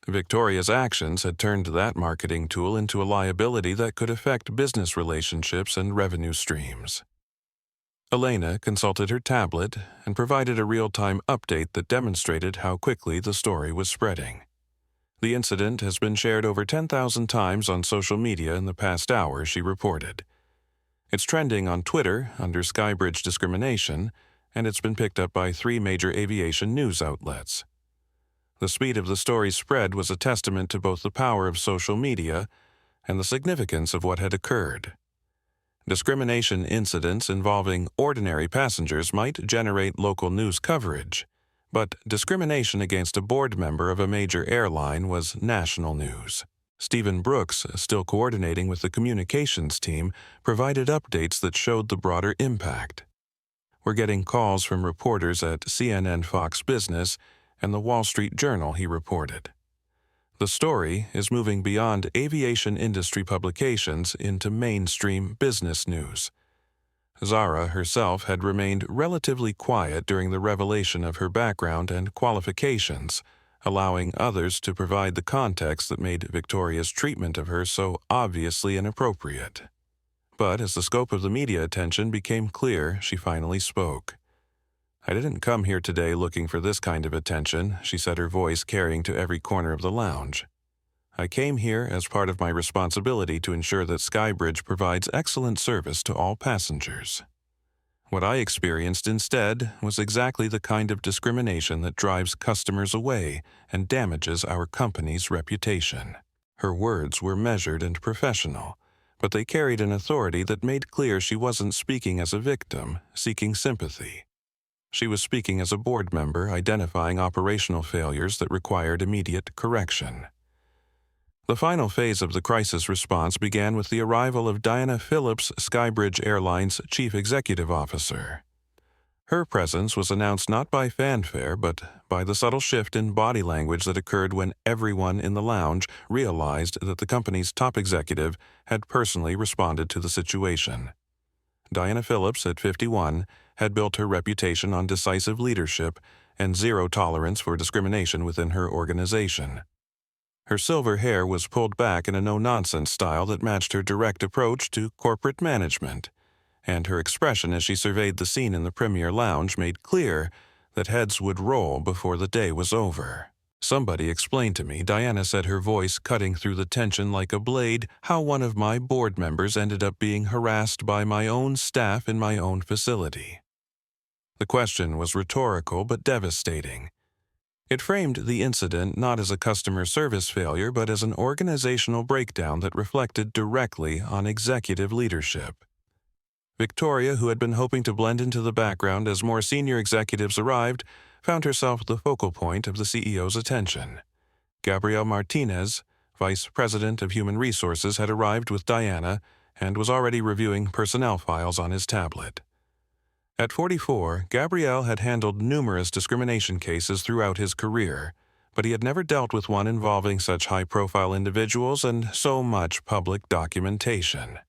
Victoria's actions had turned that marketing tool into a liability that could affect business relationships and revenue streams. Elena consulted her tablet and provided a real-time update that demonstrated how quickly the story was spreading. The incident has been shared over 10,000 times on social media in the past hour, she reported. It's trending on Twitter under Skybridge discrimination, and it's been picked up by 3 major aviation news outlets. The speed of the story's spread was a testament to both the power of social media and the significance of what had occurred. Discrimination incidents involving ordinary passengers might generate local news coverage, but discrimination against a board member of a major airline was national news. Stephen Brooks, still coordinating with the communications team, provided updates that showed the broader impact. We're getting calls from reporters at CNN Fox Business and the Wall Street Journal, he reported. The story is moving beyond aviation industry publications into mainstream business news. Zara herself had remained relatively quiet during the revelation of her background and qualifications, allowing others to provide the context that made Victoria's treatment of her so obviously inappropriate. But as the scope of the media attention became clear, she finally spoke. "I didn't come here today looking for this kind of attention," she said, her voice carrying to every corner of the lounge. "I came here as part of my responsibility to ensure that Skybridge provides excellent service to all passengers. What I experienced instead was exactly the kind of discrimination that drives customers away and damages our company's reputation." Her words were measured and professional, but they carried an authority that made clear she wasn't speaking as a victim, seeking sympathy. She was speaking as a board member, identifying operational failures that required immediate correction. The final phase of the crisis response began with the arrival of Diana Phillips, Skybridge Airlines' chief executive officer. Her presence was announced not by fanfare, but by the subtle shift in body language that occurred when everyone in the lounge realized that the company's top executive had personally responded to the situation. Diana Phillips, at 51, had built her reputation on decisive leadership and zero tolerance for discrimination within her organization. Her silver hair was pulled back in a no-nonsense style that matched her direct approach to corporate management, and her expression as she surveyed the scene in the Premier Lounge made clear that heads would roll before the day was over. "Somebody explained to me," Diana said, her voice cutting through the tension like a blade, "how one of my board members ended up being harassed by my own staff in my own facility." The question was rhetorical but devastating. It framed the incident not as a customer service failure but as an organizational breakdown that reflected directly on executive leadership. Victoria, who had been hoping to blend into the background as more senior executives arrived, found herself the focal point of the CEO's attention. Gabriel Martinez, Vice President of Human Resources, had arrived with Diana and was already reviewing personnel files on his tablet. At 44, Gabriel had handled numerous discrimination cases throughout his career, but he had never dealt with one involving such high-profile individuals and so much public documentation.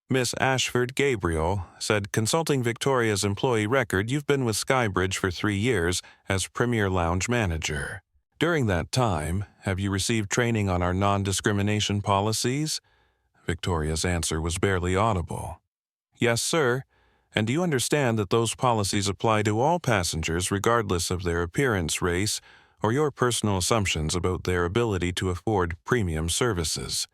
Miss Ashford Gabriel said, "Consulting Victoria's employee record, you've been with Skybridge for 3 years as Premier Lounge Manager. During that time, have you received training on our non-discrimination policies?" Victoria's answer was barely audible. "Yes, sir. And do you understand that those policies apply to all passengers regardless of their appearance, race, or your personal assumptions about their ability to afford premium services?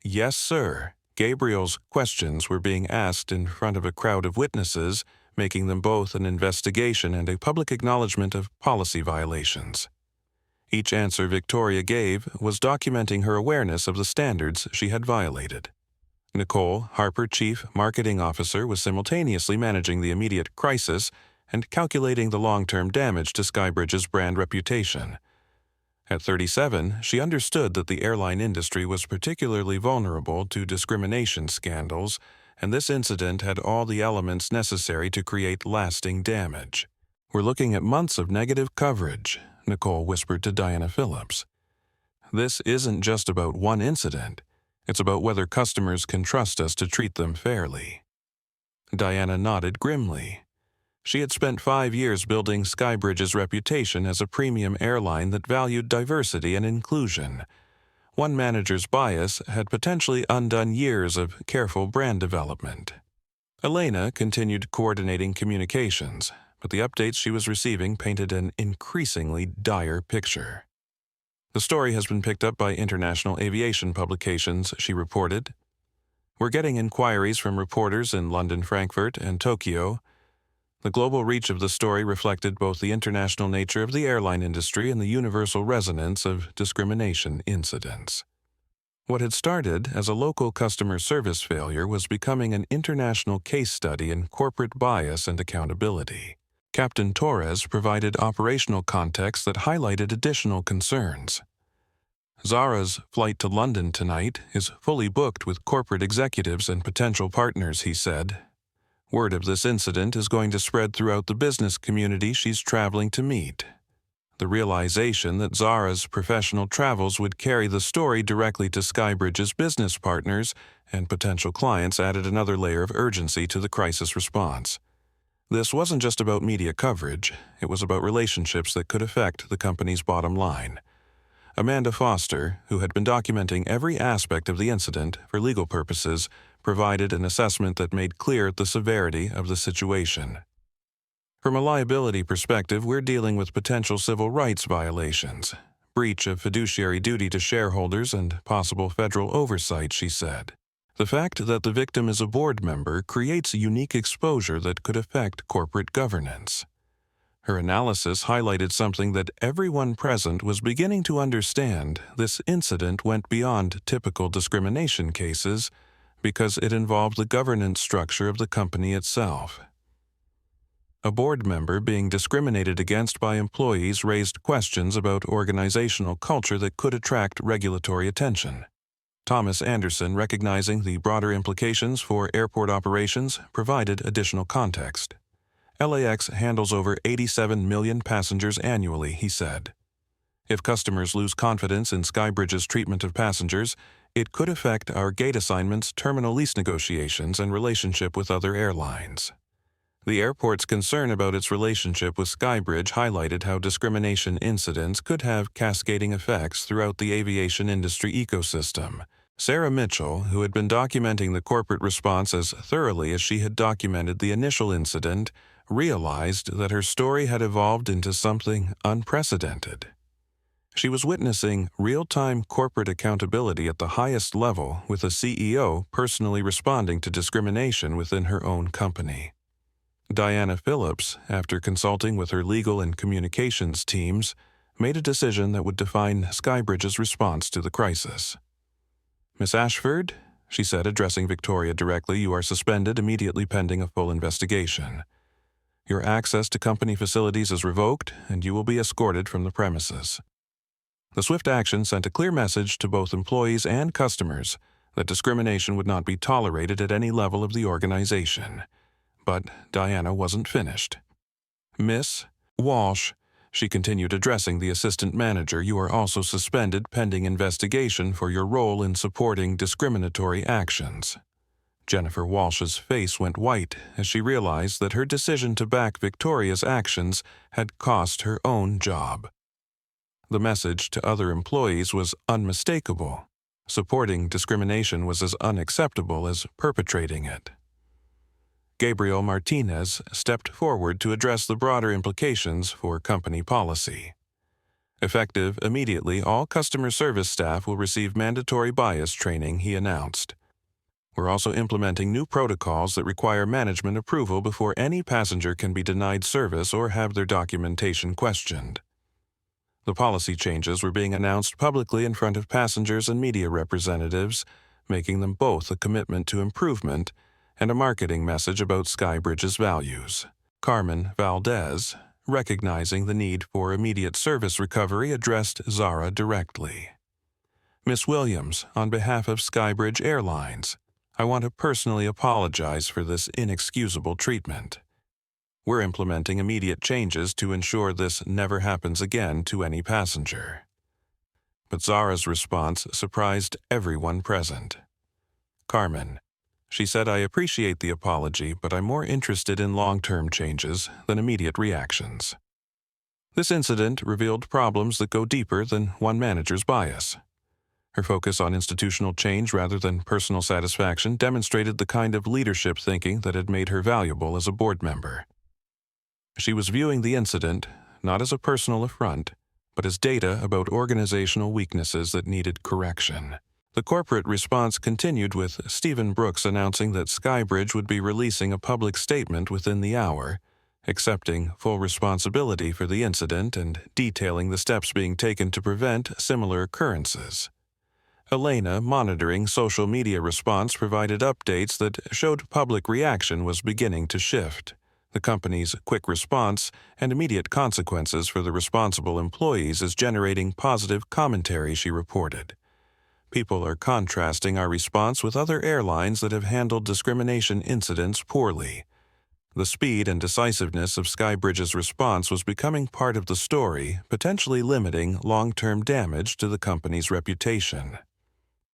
Yes, sir. Gabriel's questions were being asked in front of a crowd of witnesses, making them both an investigation and a public acknowledgement of policy violations. Each answer Victoria gave was documenting her awareness of the standards she had violated. Nicole, Harper Chief Marketing Officer, was simultaneously managing the immediate crisis and calculating the long-term damage to Skybridge's brand reputation. At 37, she understood that the airline industry was particularly vulnerable to discrimination scandals, and this incident had all the elements necessary to create lasting damage. "We're looking at months of negative coverage," Nicole whispered to Diana Phillips. "This isn't just about one incident. It's about whether customers can trust us to treat them fairly." Diana nodded grimly. She had spent 5 years building Skybridge's reputation as a premium airline that valued diversity and inclusion. One manager's bias had potentially undone years of careful brand development. Elena continued coordinating communications, but the updates she was receiving painted an increasingly dire picture. "The story has been picked up by international aviation publications," she reported. "We're getting inquiries from reporters in London, Frankfurt, and Tokyo." The global reach of the story reflected both the international nature of the airline industry and the universal resonance of discrimination incidents. What had started as a local customer service failure was becoming an international case study in corporate bias and accountability. Captain Torres provided operational context that highlighted additional concerns. "Zara's flight to London tonight is fully booked with corporate executives and potential partners," he said. "Word of this incident is going to spread throughout the business community she's traveling to meet." The realization that Zara's professional travels would carry the story directly to Skybridge's business partners and potential clients added another layer of urgency to the crisis response. This wasn't just about media coverage, it was about relationships that could affect the company's bottom line. Amanda Foster, who had been documenting every aspect of the incident for legal purposes, provided an assessment that made clear the severity of the situation. "From a liability perspective, we're dealing with potential civil rights violations, breach of fiduciary duty to shareholders, and possible federal oversight," she said. "The fact that the victim is a board member creates a unique exposure that could affect corporate governance." Her analysis highlighted something that everyone present was beginning to understand. This incident went beyond typical discrimination cases because it involved the governance structure of the company itself. A board member being discriminated against by employees raised questions about organizational culture that could attract regulatory attention. Thomas Anderson, recognizing the broader implications for airport operations, provided additional context. "LAX handles over 87 million passengers annually," he said. "If customers lose confidence in Skybridge's treatment of passengers, it could affect our gate assignments, terminal lease negotiations, and relationship with other airlines." The airport's concern about its relationship with Skybridge highlighted how discrimination incidents could have cascading effects throughout the aviation industry ecosystem. Sarah Mitchell, who had been documenting the corporate response as thoroughly as she had documented the initial incident, realized that her story had evolved into something unprecedented. She was witnessing real-time corporate accountability at the highest level, with a CEO personally responding to discrimination within her own company. Diana Phillips, after consulting with her legal and communications teams, made a decision that would define Skybridge's response to the crisis. "Miss Ashford," she said, addressing Victoria directly, "you are suspended immediately pending a full investigation. Your access to company facilities is revoked, and you will be escorted from the premises." The swift action sent a clear message to both employees and customers that discrimination would not be tolerated at any level of the organization. But Diana wasn't finished. "Miss Walsh," she continued, addressing the assistant manager, "you are also suspended pending investigation for your role in supporting discriminatory actions." Jennifer Walsh's face went white as she realized that her decision to back Victoria's actions had cost her own job. The message to other employees was unmistakable. Supporting discrimination was as unacceptable as perpetrating it. Gabriel Martinez stepped forward to address the broader implications for company policy. Effective immediately, all customer service staff will receive mandatory bias training, he announced. We're also implementing new protocols that require management approval before any passenger can be denied service or have their documentation questioned. The policy changes were being announced publicly in front of passengers and media representatives, making them both a commitment to improvement and a marketing message about Skybridge's values. Carmen Valdez, recognizing the need for immediate service recovery, addressed Zara directly. Miss Williams, on behalf of Skybridge Airlines, I want to personally apologize for this inexcusable treatment. We're implementing immediate changes to ensure this never happens again to any passenger. But Zara's response surprised everyone present. Carmen, she said, I appreciate the apology, but I'm more interested in long-term changes than immediate reactions. This incident revealed problems that go deeper than one manager's bias. Her focus on institutional change rather than personal satisfaction demonstrated the kind of leadership thinking that had made her valuable as a board member. She was viewing the incident not as a personal affront, but as data about organizational weaknesses that needed correction. The corporate response continued with Stephen Brooks announcing that Skybridge would be releasing a public statement within the hour, accepting full responsibility for the incident and detailing the steps being taken to prevent similar occurrences. Elena, monitoring social media response, provided updates that showed public reaction was beginning to shift. The company's quick response and immediate consequences for the responsible employees is generating positive commentary, she reported. People are contrasting our response with other airlines that have handled discrimination incidents poorly. The speed and decisiveness of Skybridge's response was becoming part of the story, potentially limiting long-term damage to the company's reputation.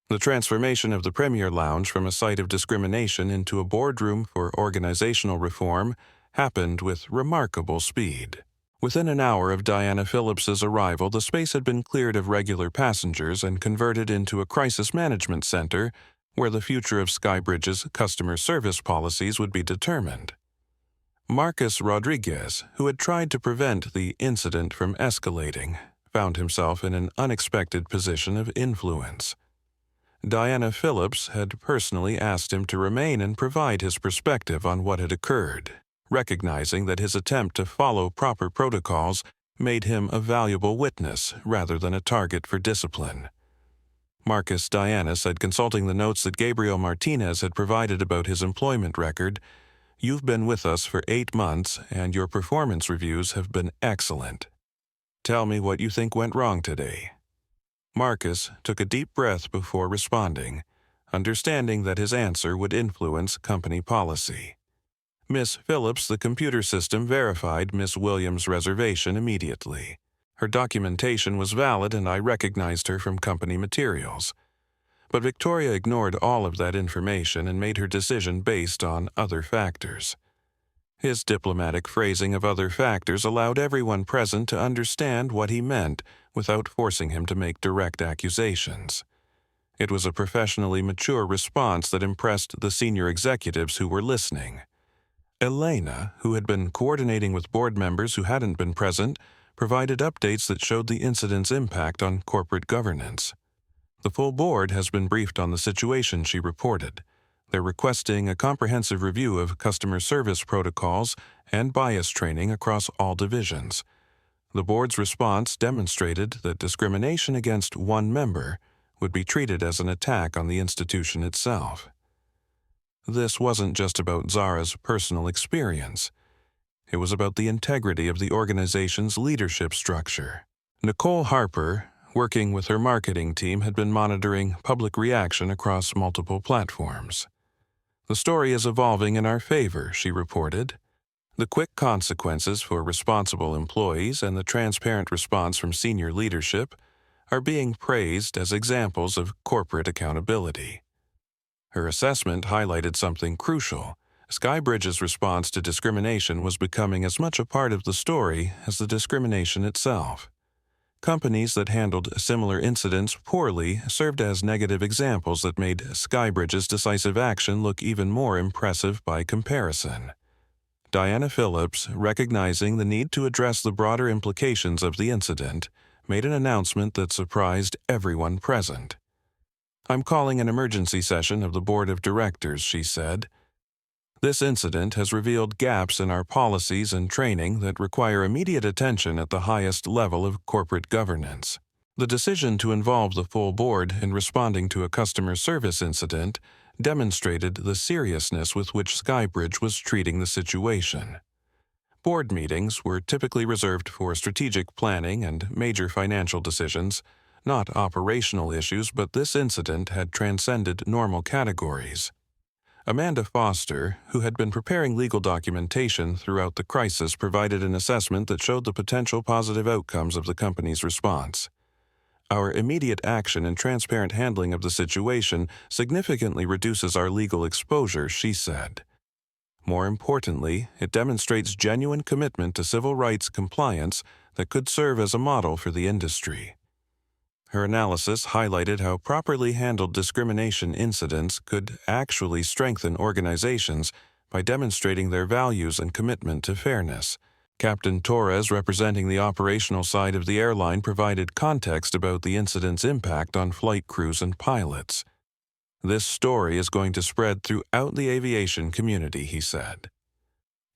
The transformation of the Premier Lounge from a site of discrimination into a boardroom for organizational reform happened with remarkable speed. Within an hour of Diana Phillips's arrival, the space had been cleared of regular passengers and converted into a crisis management center where the future of Skybridge's customer service policies would be determined. Marcus Rodriguez, who had tried to prevent the incident from escalating, found himself in an unexpected position of influence. Diana Phillips had personally asked him to remain and provide his perspective on what had occurred, recognizing that his attempt to follow proper protocols made him a valuable witness rather than a target for discipline. Marcus Diana said, consulting the notes that Gabriel Martinez had provided about his employment record, "You've been with us for 8 months and your performance reviews have been excellent. Tell me what you think went wrong today." Marcus took a deep breath before responding, understanding that his answer would influence company policy. Miss Phillips, the computer system, verified Miss Williams' reservation immediately. Her documentation was valid and I recognized her from company materials. But Victoria ignored all of that information and made her decision based on other factors. His diplomatic phrasing of other factors allowed everyone present to understand what he meant without forcing him to make direct accusations. It was a professionally mature response that impressed the senior executives who were listening. Elena, who had been coordinating with board members who hadn't been present, provided updates that showed the incident's impact on corporate governance. The full board has been briefed on the situation, she reported. They're requesting a comprehensive review of customer service protocols and bias training across all divisions. The board's response demonstrated that discrimination against one member would be treated as an attack on the institution itself. This wasn't just about Zara's personal experience. It was about the integrity of the organization's leadership structure. Nicole Harper, working with her marketing team, had been monitoring public reaction across multiple platforms. "The story is evolving in our favor," she reported. "The quick consequences for responsible employees and the transparent response from senior leadership are being praised as examples of corporate accountability." Her assessment highlighted something crucial. Skybridge's response to discrimination was becoming as much a part of the story as the discrimination itself. Companies that handled similar incidents poorly served as negative examples that made Skybridge's decisive action look even more impressive by comparison. Diana Phillips, recognizing the need to address the broader implications of the incident, made an announcement that surprised everyone present. "I'm calling an emergency session of the Board of Directors," she said. "This incident has revealed gaps in our policies and training that require immediate attention at the highest level of corporate governance. The decision to involve the full board in responding to a customer service incident demonstrated the seriousness with which Skybridge was treating the situation. Board meetings were typically reserved for strategic planning and major financial decisions, not operational issues, but this incident had transcended normal categories." Amanda Foster, who had been preparing legal documentation throughout the crisis, provided an assessment that showed the potential positive outcomes of the company's response. "Our immediate action and transparent handling of the situation significantly reduces our legal exposure," she said. "More importantly, it demonstrates genuine commitment to civil rights compliance that could serve as a model for the industry." Her analysis highlighted how properly handled discrimination incidents could actually strengthen organizations by demonstrating their values and commitment to fairness. Captain Torres, representing the operational side of the airline, provided context about the incident's impact on flight crews and pilots. "This story is going to spread throughout the aviation community," he said.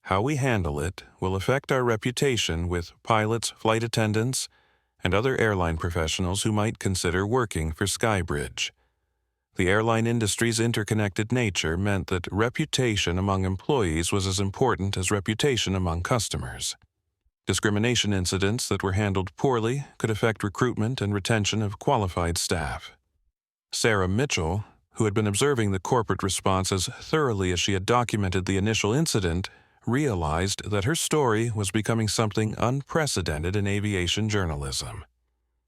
"How we handle it will affect our reputation with pilots, flight attendants, and other airline professionals who might consider working for Skybridge." The airline industry's interconnected nature meant that reputation among employees was as important as reputation among customers. Discrimination incidents that were handled poorly could affect recruitment and retention of qualified staff. Sarah Mitchell, who had been observing the corporate response as thoroughly as she had documented the initial incident, realized that her story was becoming something unprecedented in aviation journalism.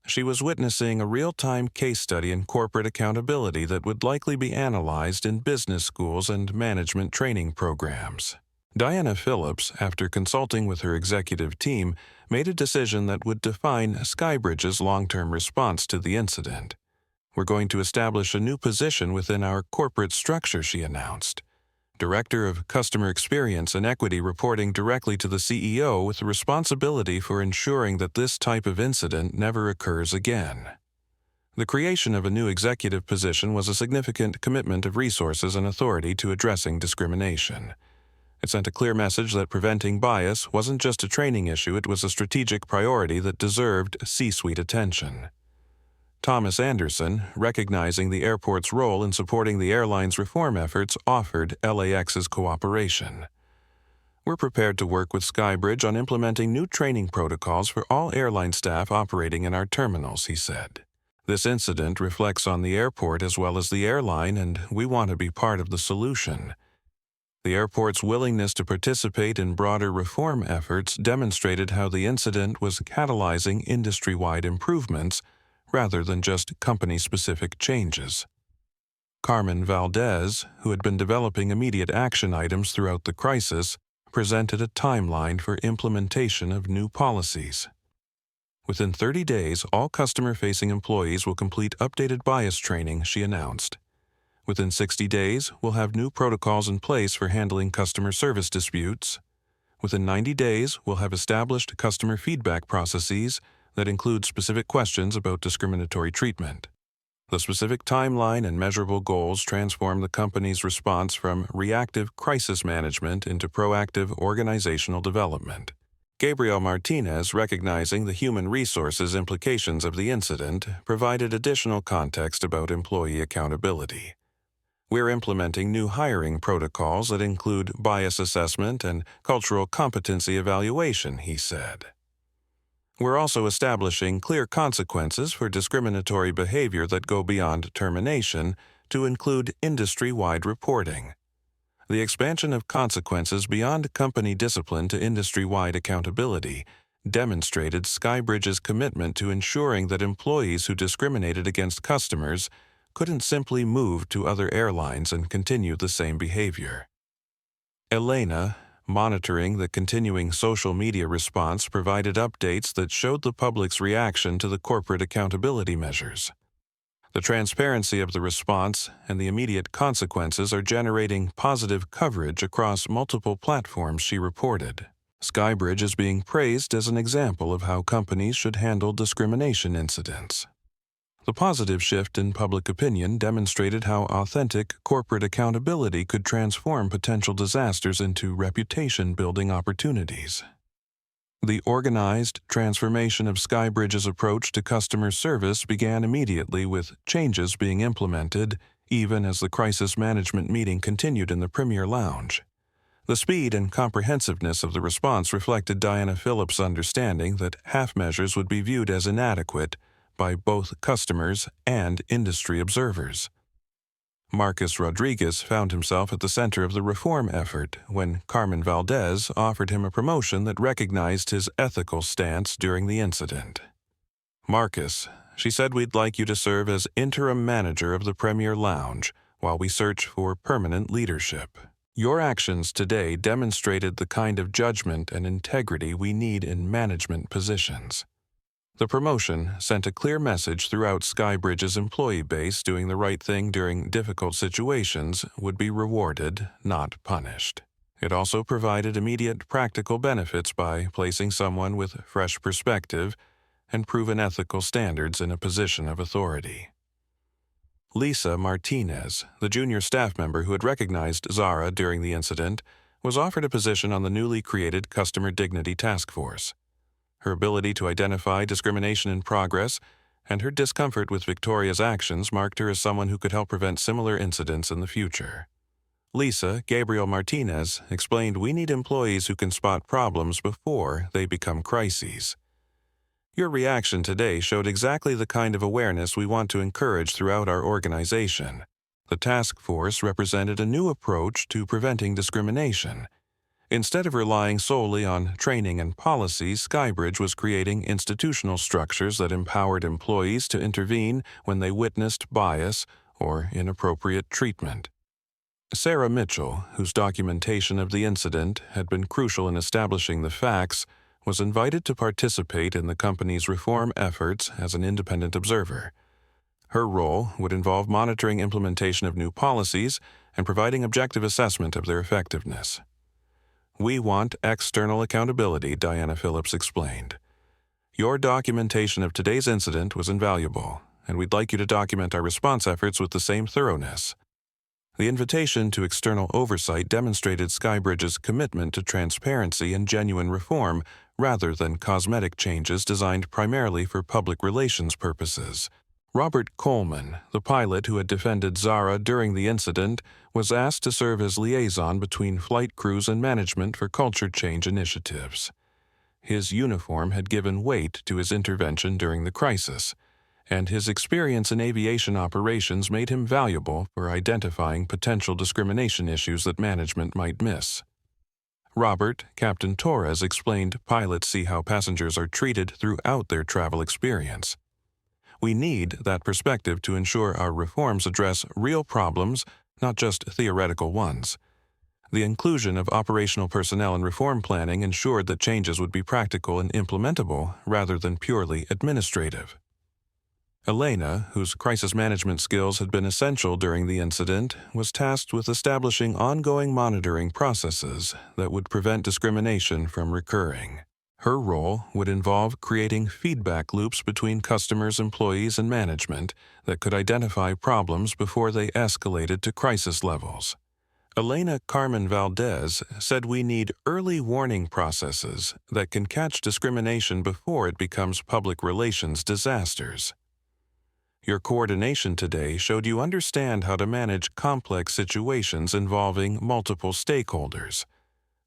She was witnessing a real-time case study in corporate accountability that would likely be analyzed in business schools and management training programs. Diana Phillips, after consulting with her executive team, made a decision that would define Skybridge's long-term response to the incident. "We're going to establish a new position within our corporate structure," she announced. "Director of Customer Experience and Equity, reporting directly to the CEO with the responsibility for ensuring that this type of incident never occurs again." The creation of a new executive position was a significant commitment of resources and authority to addressing discrimination. It sent a clear message that preventing bias wasn't just a training issue, it was a strategic priority that deserved C-suite attention. Thomas Anderson, recognizing the airport's role in supporting the airline's reform efforts, offered LAX's cooperation. "We're prepared to work with Skybridge on implementing new training protocols for all airline staff operating in our terminals," he said. "This incident reflects on the airport as well as the airline, and we want to be part of the solution." The airport's willingness to participate in broader reform efforts demonstrated how the incident was catalyzing industry-wide improvements rather than just company-specific changes. Carmen Valdez, who had been developing immediate action items throughout the crisis, presented a timeline for implementation of new policies. "Within 30 days, all customer-facing employees will complete updated bias training," she announced. "Within 60 days, we'll have new protocols in place for handling customer service disputes. Within 90 days, we'll have established customer feedback processes that include specific questions about discriminatory treatment." The specific timeline and measurable goals transform the company's response from reactive crisis management into proactive organizational development. Gabriel Martinez, recognizing the human resources implications of the incident, provided additional context about employee accountability. "We're implementing new hiring protocols that include bias assessment and cultural competency evaluation," he said. "We're also establishing clear consequences for discriminatory behavior that go beyond termination to include industry-wide reporting." The expansion of consequences beyond company discipline to industry-wide accountability demonstrated Skybridge's commitment to ensuring that employees who discriminated against customers couldn't simply move to other airlines and continue the same behavior. Elena, Monitoring the continuing social media response provided updates that showed the public's reaction to the corporate accountability measures. The transparency of the response and the immediate consequences are generating positive coverage across multiple platforms, she reported. Skybridge is being praised as an example of how companies should handle discrimination incidents. The positive shift in public opinion demonstrated how authentic corporate accountability could transform potential disasters into reputation-building opportunities. The organized transformation of Skybridge's approach to customer service began immediately with changes being implemented, even as the crisis management meeting continued in the Premier Lounge. The speed and comprehensiveness of the response reflected Diana Phillips' understanding that half measures would be viewed as inadequate by both customers and industry observers. Marcus Rodriguez found himself at the center of the reform effort when Carmen Valdez offered him a promotion that recognized his ethical stance during the incident. "Marcus, she said we'd like you to serve as interim manager of the Premier Lounge while we search for permanent leadership. Your actions today demonstrated the kind of judgment and integrity we need in management positions." The promotion sent a clear message throughout Skybridge's employee base. Doing the right thing during difficult situations would be rewarded, not punished. It also provided immediate practical benefits by placing someone with fresh perspective and proven ethical standards in a position of authority. Lisa Martinez, the junior staff member who had recognized Zara during the incident, was offered a position on the newly created Customer Dignity Task Force. Her ability to identify discrimination in progress and her discomfort with Victoria's actions marked her as someone who could help prevent similar incidents in the future. Lisa Gabriel Martinez explained, "We need employees who can spot problems before they become crises." Your reaction today showed exactly the kind of awareness we want to encourage throughout our organization. The task force represented a new approach to preventing discrimination. Instead of relying solely on training and policies, Skybridge was creating institutional structures that empowered employees to intervene when they witnessed bias or inappropriate treatment. Sarah Mitchell, whose documentation of the incident had been crucial in establishing the facts, was invited to participate in the company's reform efforts as an independent observer. Her role would involve monitoring implementation of new policies and providing objective assessment of their effectiveness. "We want external accountability," Diana Phillips explained. "Your documentation of today's incident was invaluable, and we'd like you to document our response efforts with the same thoroughness." The invitation to external oversight demonstrated Skybridge's commitment to transparency and genuine reform rather than cosmetic changes designed primarily for public relations purposes. Robert Coleman, the pilot who had defended Zara during the incident, was asked to serve as liaison between flight crews and management for culture change initiatives. His uniform had given weight to his intervention during the crisis, and his experience in aviation operations made him valuable for identifying potential discrimination issues that management might miss. Robert, Captain Torres, explained pilots see how passengers are treated throughout their travel experience. "We need that perspective to ensure our reforms address real problems, not just theoretical ones." The inclusion of operational personnel in reform planning ensured that changes would be practical and implementable rather than purely administrative. Elena, whose crisis management skills had been essential during the incident, was tasked with establishing ongoing monitoring processes that would prevent discrimination from recurring. Her role would involve creating feedback loops between customers, employees, and management that could identify problems before they escalated to crisis levels. Elena Carmen Valdez said, "We need early warning processes that can catch discrimination before it becomes public relations disasters." Your coordination today showed you understand how to manage complex situations involving multiple stakeholders.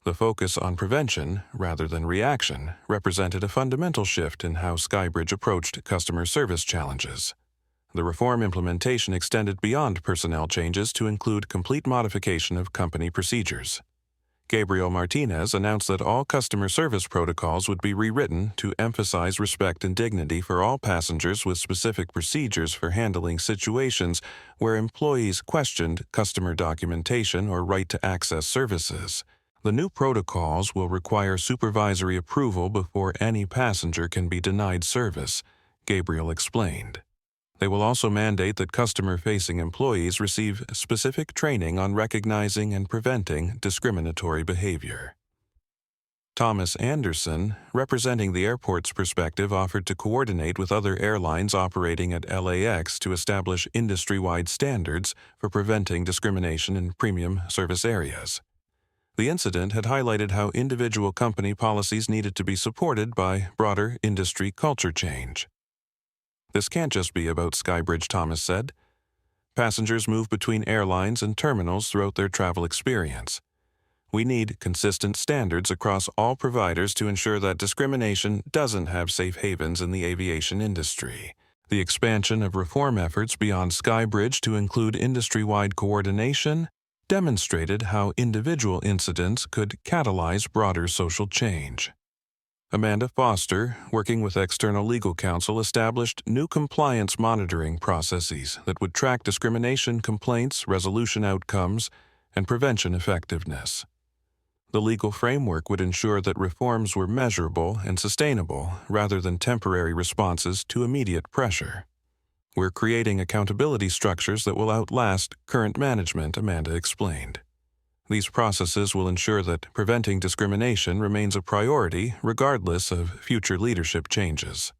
The focus on prevention, rather than reaction, represented a fundamental shift in how Skybridge approached customer service challenges. The reform implementation extended beyond personnel changes to include complete modification of company procedures. Gabriel Martinez announced that all customer service protocols would be rewritten to emphasize respect and dignity for all passengers, with specific procedures for handling situations where employees questioned customer documentation or right to access services. The new protocols will require supervisory approval before any passenger can be denied service, Gabriel explained. They will also mandate that customer-facing employees receive specific training on recognizing and preventing discriminatory behavior. Thomas Anderson, representing the airport's perspective, offered to coordinate with other airlines operating at LAX to establish industry-wide standards for preventing discrimination in premium service areas. The incident had highlighted how individual company policies needed to be supported by broader industry culture change. This can't just be about Skybridge, Thomas said. Passengers move between airlines and terminals throughout their travel experience. We need consistent standards across all providers to ensure that discrimination doesn't have safe havens in the aviation industry. The expansion of reform efforts beyond Skybridge to include industry-wide coordination demonstrated how individual incidents could catalyze broader social change. Amanda Foster, working with external legal counsel, established new compliance monitoring processes that would track discrimination complaints, resolution outcomes, and prevention effectiveness. The legal framework would ensure that reforms were measurable and sustainable rather than temporary responses to immediate pressure. We're creating accountability structures that will outlast current management, Amanda explained. These processes will ensure that preventing discrimination remains a priority regardless of future leadership changes.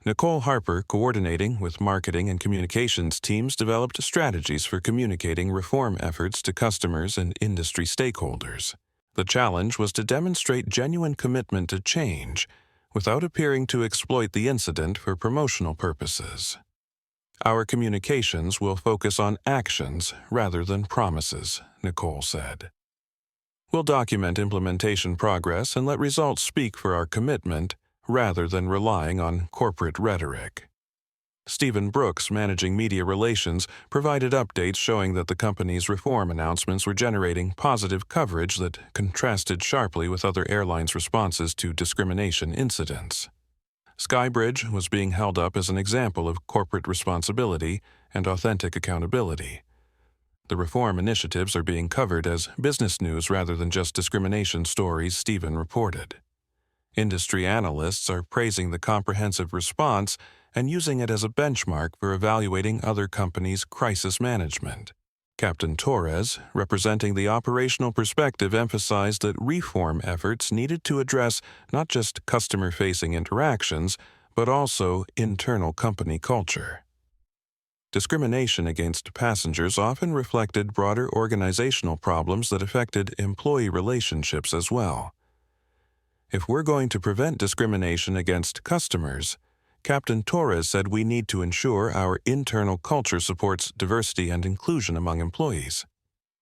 Nicole Harper, coordinating with marketing and communications teams, developed strategies for communicating reform efforts to customers and industry stakeholders. The challenge was to demonstrate genuine commitment to change without appearing to exploit the incident for promotional purposes. Our communications will focus on actions rather than promises, Nicole said. We'll document implementation progress and let results speak for our commitment rather than relying on corporate rhetoric. Stephen Brooks, managing media relations, provided updates showing that the company's reform announcements were generating positive coverage that contrasted sharply with other airlines' responses to discrimination incidents. Skybridge was being held up as an example of corporate responsibility and authentic accountability. The reform initiatives are being covered as business news rather than just discrimination stories, Stephen reported. Industry analysts are praising the comprehensive response and using it as a benchmark for evaluating other companies' crisis management. Captain Torres, representing the operational perspective, emphasized that reform efforts needed to address not just customer-facing interactions, but also internal company culture. Discrimination against passengers often reflected broader organizational problems that affected employee relationships as well. If we're going to prevent discrimination against customers, Captain Torres said we need to ensure our internal culture supports diversity and inclusion among employees.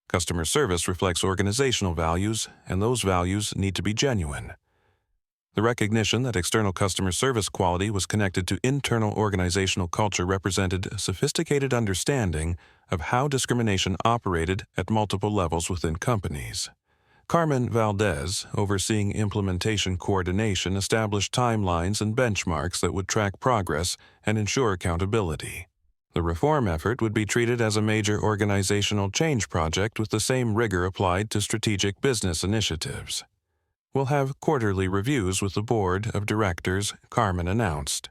Customer service reflects organizational values, and those values need to be genuine. The recognition that external customer service quality was connected to internal organizational culture represented sophisticated understanding of how discrimination operated at multiple levels within companies. Carmen Valdez, overseeing implementation coordination, established timelines and benchmarks that would track progress and ensure accountability. The reform effort would be treated as a major organizational change project with the same rigor applied to strategic business initiatives. We'll have quarterly reviews with the board of directors, Carmen announced.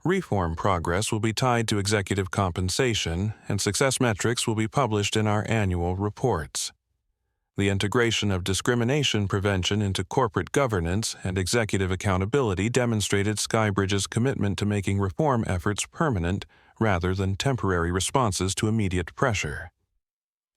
Reform progress will be tied to executive compensation, and success metrics will be published in our annual reports. The integration of discrimination prevention into corporate governance and executive accountability demonstrated Skybridge's commitment to making reform efforts permanent rather than temporary responses to immediate pressure.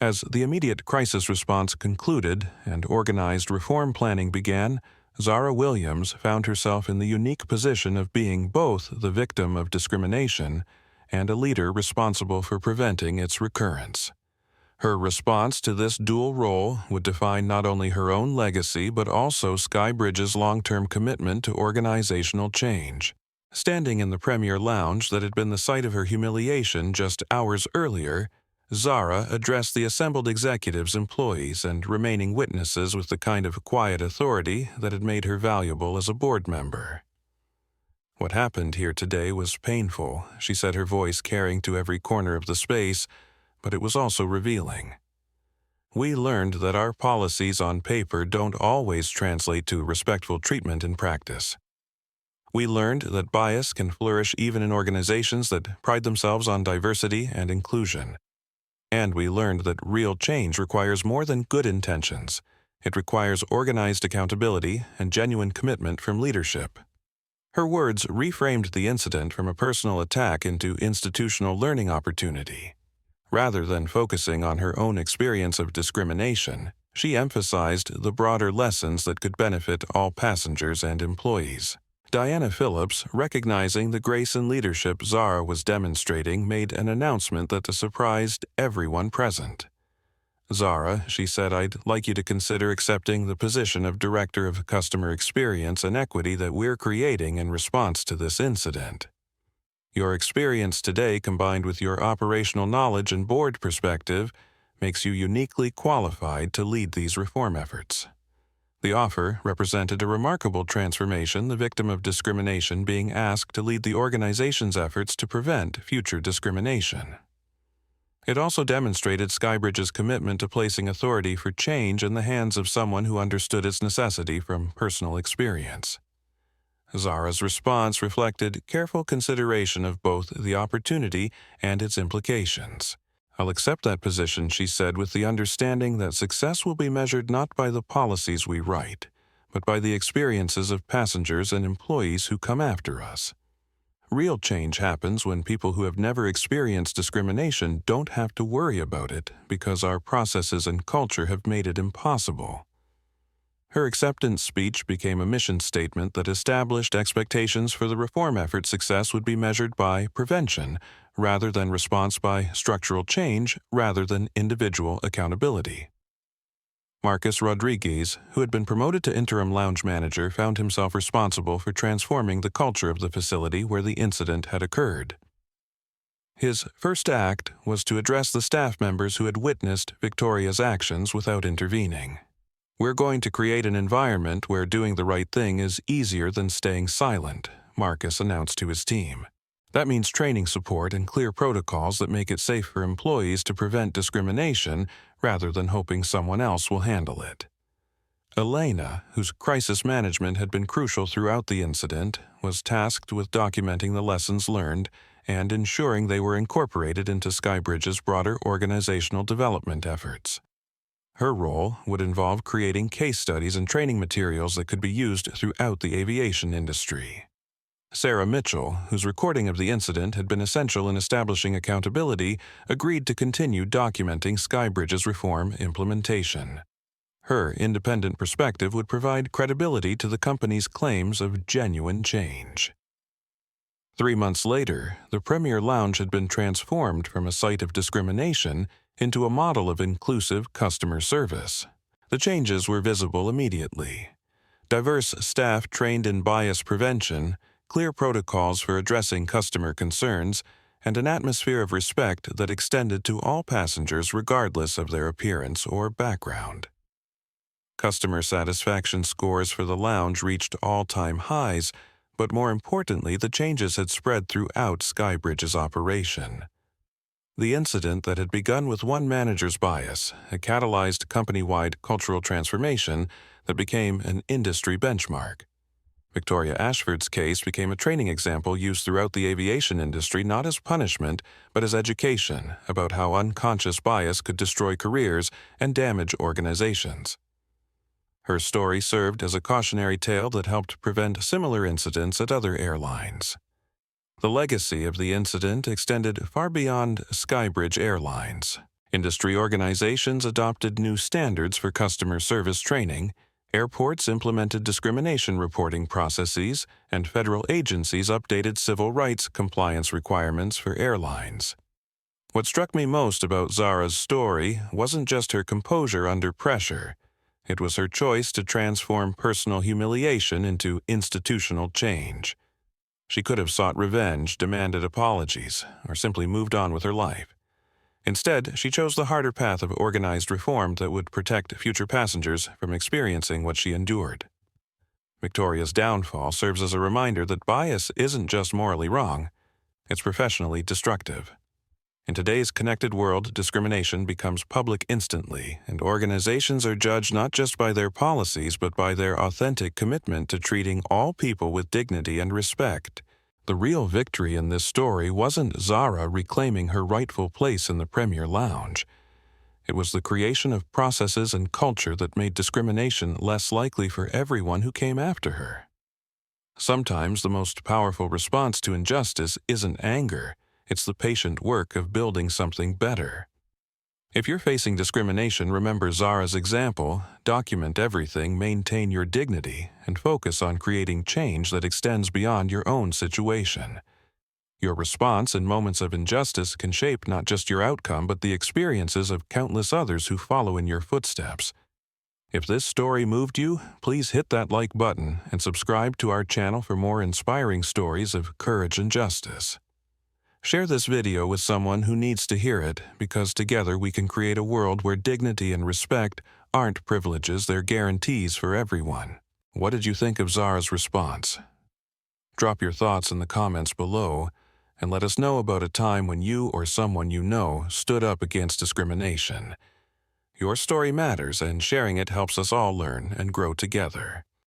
As the immediate crisis response concluded and organized reform planning began, Zara Williams found herself in the unique position of being both the victim of discrimination and a leader responsible for preventing its recurrence. Her response to this dual role would define not only her own legacy but also Skybridge's long-term commitment to organizational change. Standing in the Premier Lounge that had been the site of her humiliation just hours earlier, Zara addressed the assembled executives, employees, and remaining witnesses with the kind of quiet authority that had made her valuable as a board member. "What happened here today was painful," she said, her voice carrying to every corner of the space, but it was also revealing. We learned that our policies on paper don't always translate to respectful treatment in practice. We learned that bias can flourish even in organizations that pride themselves on diversity and inclusion. And we learned that real change requires more than good intentions. It requires organized accountability and genuine commitment from leadership. Her words reframed the incident from a personal attack into institutional learning opportunity. Rather than focusing on her own experience of discrimination, she emphasized the broader lessons that could benefit all passengers and employees. Diana Phillips, recognizing the grace and leadership Zara was demonstrating, made an announcement that surprised everyone present. "Zara," she said, "I'd like you to consider accepting the position of Director of Customer Experience and Equity that we're creating in response to this incident. Your experience today, combined with your operational knowledge and board perspective, makes you uniquely qualified to lead these reform efforts." The offer represented a remarkable transformation, the victim of discrimination being asked to lead the organization's efforts to prevent future discrimination. It also demonstrated Skybridge's commitment to placing authority for change in the hands of someone who understood its necessity from personal experience. Zara's response reflected careful consideration of both the opportunity and its implications. "I'll accept that position," she said, "with the understanding that success will be measured not by the policies we write, but by the experiences of passengers and employees who come after us. Real change happens when people who have never experienced discrimination don't have to worry about it because our processes and culture have made it impossible." Her acceptance speech became a mission statement that established expectations for the reform effort's success would be measured by prevention rather than response, by structural change rather than individual accountability. Marcus Rodriguez, who had been promoted to interim lounge manager, found himself responsible for transforming the culture of the facility where the incident had occurred. His first act was to address the staff members who had witnessed Victoria's actions without intervening. "We're going to create an environment where doing the right thing is easier than staying silent," Marcus announced to his team. "That means training support and clear protocols that make it safe for employees to prevent discrimination rather than hoping someone else will handle it." Elena, whose crisis management had been crucial throughout the incident, was tasked with documenting the lessons learned and ensuring they were incorporated into Skybridge's broader organizational development efforts. Her role would involve creating case studies and training materials that could be used throughout the aviation industry. Sarah Mitchell, whose recording of the incident had been essential in establishing accountability, agreed to continue documenting Skybridge's reform implementation. Her independent perspective would provide credibility to the company's claims of genuine change. 3 months later, the Premier Lounge had been transformed from a site of discrimination into a model of inclusive customer service. The changes were visible immediately. Diverse staff trained in bias prevention, clear protocols for addressing customer concerns, and an atmosphere of respect that extended to all passengers regardless of their appearance or background. Customer satisfaction scores for the lounge reached all-time highs, but more importantly, the changes had spread throughout Skybridge's operation. The incident that had begun with one manager's bias had catalyzed company-wide cultural transformation that became an industry benchmark. Victoria Ashford's case became a training example used throughout the aviation industry not as punishment, but as education about how unconscious bias could destroy careers and damage organizations. Her story served as a cautionary tale that helped prevent similar incidents at other airlines. The legacy of the incident extended far beyond Skybridge Airlines. Industry organizations adopted new standards for customer service training, airports implemented discrimination reporting processes, and federal agencies updated civil rights compliance requirements for airlines. What struck me most about Zara's story wasn't just her composure under pressure. It was her choice to transform personal humiliation into institutional change. She could have sought revenge, demanded apologies, or simply moved on with her life. Instead, she chose the harder path of organized reform that would protect future passengers from experiencing what she endured. Victoria's downfall serves as a reminder that bias isn't just morally wrong, it's professionally destructive. In today's connected world, discrimination becomes public instantly, and organizations are judged not just by their policies but by their authentic commitment to treating all people with dignity and respect. The real victory in this story wasn't Zara reclaiming her rightful place in the Premier Lounge. It was the creation of processes and culture that made discrimination less likely for everyone who came after her. Sometimes the most powerful response to injustice isn't anger. It's the patient work of building something better. If you're facing discrimination, remember Zara's example: document everything, maintain your dignity, and focus on creating change that extends beyond your own situation. Your response in moments of injustice can shape not just your outcome but the experiences of countless others who follow in your footsteps. If this story moved you, please hit that like button and subscribe to our channel for more inspiring stories of courage and justice. Share this video with someone who needs to hear it, because together we can create a world where dignity and respect aren't privileges, they're guarantees for everyone. What did you think of Zara's response? Drop your thoughts in the comments below, and let us know about a time when you or someone you know stood up against discrimination. Your story matters, and sharing it helps us all learn and grow together.